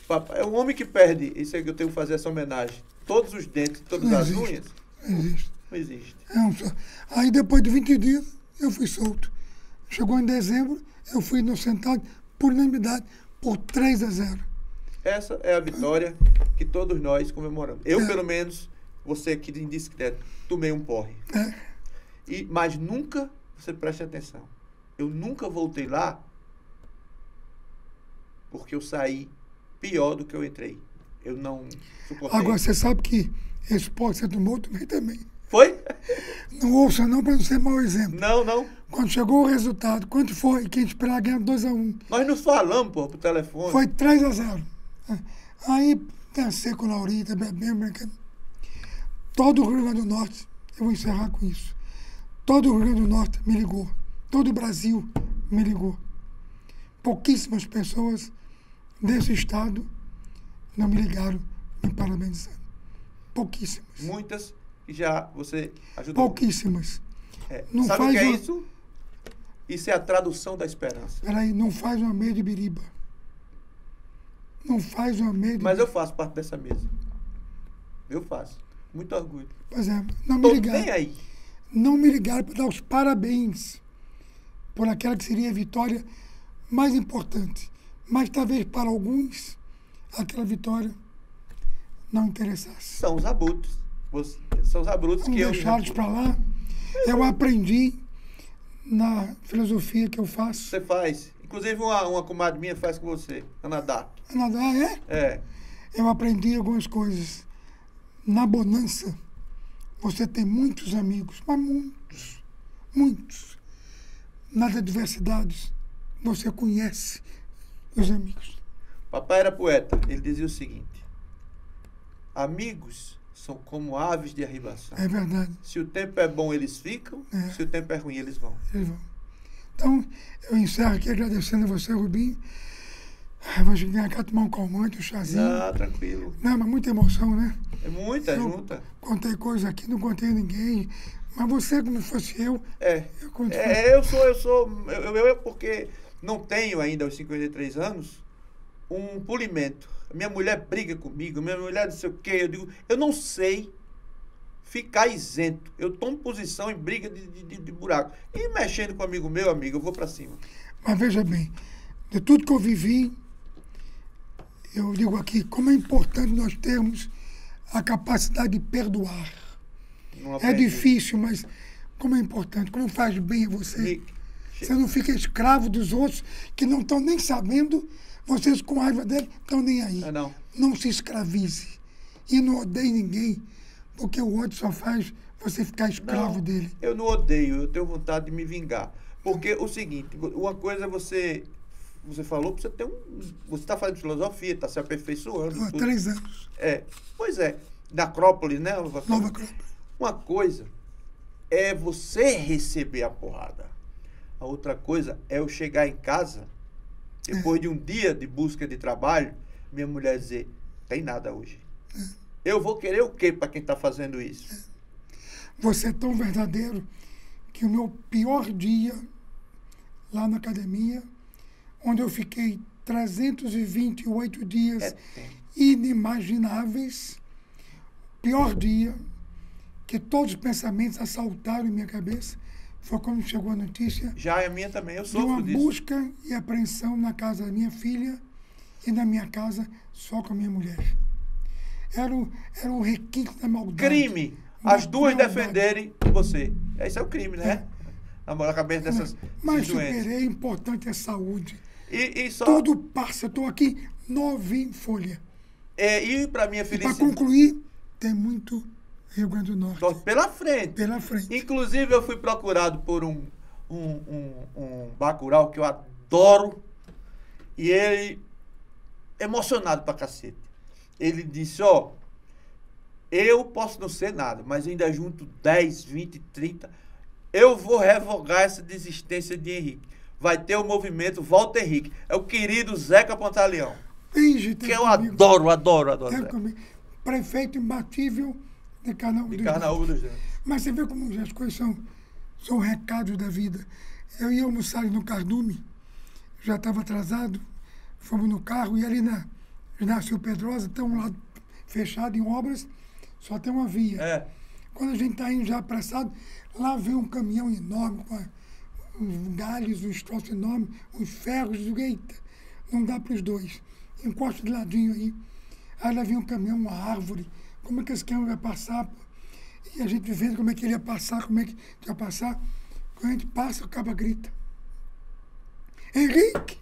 Speaker 1: Papai, é um homem que perde, isso é que eu tenho que fazer essa homenagem, todos os dentes, todas
Speaker 2: Não
Speaker 1: as
Speaker 2: existe.
Speaker 1: unhas.
Speaker 2: Não existe.
Speaker 1: Não existe.
Speaker 2: Aí, depois de 20 dias, eu fui solto. Chegou em dezembro, eu fui inocentado por unanimidade, por 3-0.
Speaker 1: Essa é a vitória que todos nós comemoramos. Eu, pelo menos, você aqui de indiscreto, tomei um porre. Mas nunca, você preste atenção, eu nunca voltei lá porque eu saí pior do que eu entrei. Eu não suportei.
Speaker 2: Agora, você sabe que esse porre você tomou também.
Speaker 1: Foi?
Speaker 2: Não ouça não, para não ser mau exemplo.
Speaker 1: Não.
Speaker 2: Quando chegou o resultado, quanto foi? Quem esperava ganhar 2-1.
Speaker 1: Nós nos falamos, pô, pro telefone.
Speaker 2: Foi 3-0. Aí, dancei com a Laurita, bebendo, brincando. Todo o Rio Grande do Norte, eu vou encerrar com isso. Todo o Rio Grande do Norte me ligou. Todo o Brasil me ligou. Pouquíssimas pessoas desse estado não me ligaram me parabenizando. Pouquíssimas.
Speaker 1: Muitas que já você ajudou.
Speaker 2: Pouquíssimas. Não
Speaker 1: Sabe o
Speaker 2: faz
Speaker 1: que é
Speaker 2: uma...
Speaker 1: isso? Isso é a tradução da esperança.
Speaker 2: Peraí, não faz uma meia de biriba. Não faz uma meia de
Speaker 1: Mas eu faço parte dessa mesa. Eu faço. Muito orgulho.
Speaker 2: Pois é, não me
Speaker 1: Tô
Speaker 2: ligaram.
Speaker 1: bem aí.
Speaker 2: Não me ligaram para dar os parabéns por aquela que seria a vitória mais importante. Mas talvez para alguns aquela vitória não interessasse.
Speaker 1: São os abutres. São os abutres
Speaker 2: Vamos
Speaker 1: que eu...
Speaker 2: deixá-los para lá. Eu aprendi na filosofia que eu faço.
Speaker 1: Você faz. Inclusive uma comadre minha faz com você. Ana Dato.
Speaker 2: Nadar eu aprendi algumas coisas. Na bonança, você tem muitos amigos, mas muitos. Nas adversidades, você conhece os amigos.
Speaker 1: Papai era poeta. Ele dizia o seguinte: amigos são como aves de arribação.
Speaker 2: É verdade.
Speaker 1: Se o tempo é bom, eles ficam. Se o tempo é ruim, eles vão.
Speaker 2: Eles vão. Então, eu encerro aqui agradecendo a você, Rubinho. Eu vou chegar cá tomar um calmante, um chazinho.
Speaker 1: Ah, tranquilo.
Speaker 2: Não, mas muita emoção, né?
Speaker 1: É muita
Speaker 2: Eu
Speaker 1: junta.
Speaker 2: Contei coisa aqui, não contei a ninguém. Mas você, como se fosse eu, eu contei.
Speaker 1: Eu porque não tenho ainda aos 53 anos um polimento. Minha mulher briga comigo, minha mulher não sei o quê. Eu digo, eu não sei ficar isento. Eu tomo posição em briga de buraco. E mexendo com um amigo meu, eu vou pra cima.
Speaker 2: Mas veja bem, de tudo que eu vivi, eu digo aqui, como é importante nós termos a capacidade de perdoar. É difícil, mas como é importante, como faz bem a você. Você não fica escravo dos outros que não estão nem sabendo, vocês com raiva dele estão nem aí.
Speaker 1: Não.
Speaker 2: Não se escravize e não odeie ninguém, porque o ódio só faz você ficar escravo dele.
Speaker 1: Eu não odeio, eu tenho vontade de me vingar. Porque o seguinte, uma coisa você falou, você está fazendo filosofia, está se aperfeiçoando.
Speaker 2: Há 3 anos.
Speaker 1: Pois é. Na Acrópole, né?
Speaker 2: Nova Acrópole.
Speaker 1: Uma coisa é você receber a porrada. A outra coisa é eu chegar em casa, depois de um dia de busca de trabalho, minha mulher dizer, tem nada hoje. Eu vou querer o quê para quem está fazendo isso?
Speaker 2: Você é tão verdadeiro que o meu pior dia lá na academia, onde eu fiquei 328 dias inimagináveis, pior dia, que todos os pensamentos assaltaram em minha cabeça, foi quando chegou a notícia.
Speaker 1: Já é a minha também, eu
Speaker 2: de
Speaker 1: sofro
Speaker 2: uma
Speaker 1: disso.
Speaker 2: busca e apreensão na casa da minha filha e na minha casa só com a minha mulher. Era o requinte da maldade.
Speaker 1: Crime. As duas defenderem você. Esse é o crime, né? Na cabeça dessas
Speaker 2: Mas
Speaker 1: doenças.
Speaker 2: superei, importante é saúde.
Speaker 1: E só...
Speaker 2: Tudo passa. Eu estou aqui 9 em folha.
Speaker 1: E para minha
Speaker 2: Para
Speaker 1: felicidade...
Speaker 2: concluir, tem muito Rio Grande do Norte.
Speaker 1: Pela frente.
Speaker 2: Pela frente.
Speaker 1: Inclusive, eu fui procurado por um bacural que eu adoro. E ele, emocionado pra cacete, ele disse, eu posso não ser nada, mas ainda junto 10, 20, 30, eu vou revogar essa desistência de Henrique. Vai ter o movimento Volta Henrique. É o querido Zeca Pantaleão.
Speaker 2: Finge,
Speaker 1: Que eu adoro.
Speaker 2: Prefeito imbatível de
Speaker 1: Carnaúba dos Dentes.
Speaker 2: Mas você vê como as coisas são recados da vida. Eu ia almoçar ali no Cardume, já estava atrasado, fomos no carro, e ali na Inácio Pedrosa, tem um lado fechado em obras, só tem uma via. Quando a gente está indo já apressado, lá vem um caminhão enorme, com uns galhos, uns troços enormes, uns ferros, eita, não dá para os dois. Encosta de ladinho aí. Aí lá vem um caminhão, uma árvore. Como é que esse caminhão vai passar? E a gente vendo como é que ele ia passar, como é que ia passar. Quando a gente passa, o cabo grita. Henrique!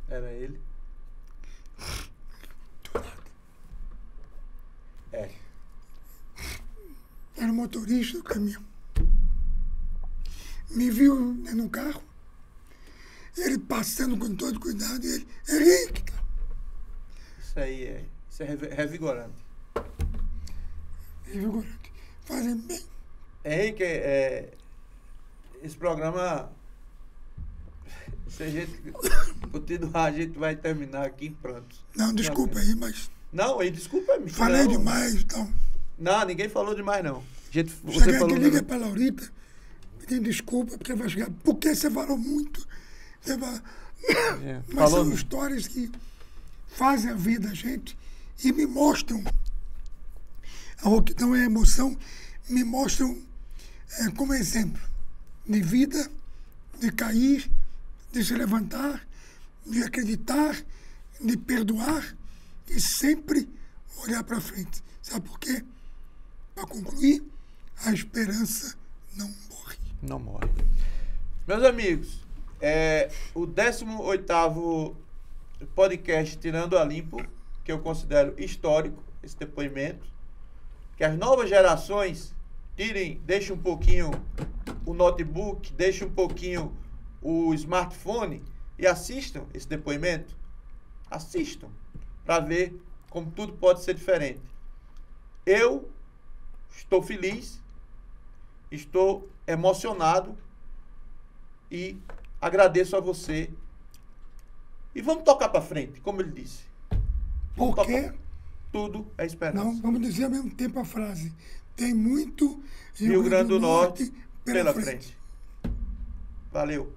Speaker 1: Era ele?
Speaker 2: Era o motorista do caminhão. Me viu no carro, ele passando com todo cuidado, e ele, Henrique!
Speaker 1: Isso é revigorante.
Speaker 2: Revigorante. Fazem bem.
Speaker 1: Henrique, esse programa, se a gente continuar, a gente vai terminar aqui em prantos.
Speaker 2: Não, desculpa aí, mas...
Speaker 1: Não, desculpa me.
Speaker 2: Falei demais, então...
Speaker 1: Não, ninguém falou demais, não.
Speaker 2: Você falou que liga para a Laurita, pedindo desculpa, porque vai chegar. Porque você falou muito. Mas são histórias que fazem a vida da gente e me mostram. O que não é emoção, me mostram como exemplo de vida, de cair, de se levantar, de acreditar, de perdoar e sempre olhar para frente. Sabe por quê? Para concluir, a esperança não morre.
Speaker 1: Não morre. Meus amigos, o 18º podcast Tirando a Limpo, que eu considero histórico, esse depoimento, que as novas gerações deixem um pouquinho o notebook, deixem um pouquinho o smartphone e assistam esse depoimento. Assistam, para ver como tudo pode ser diferente. Eu estou feliz, estou emocionado e agradeço a você. E vamos tocar para frente, como ele disse.
Speaker 2: Porque
Speaker 1: tudo é esperança.
Speaker 2: Não, vamos dizer ao mesmo tempo a frase. Tem muito
Speaker 1: Rio Grande do Norte pela frente. Valeu.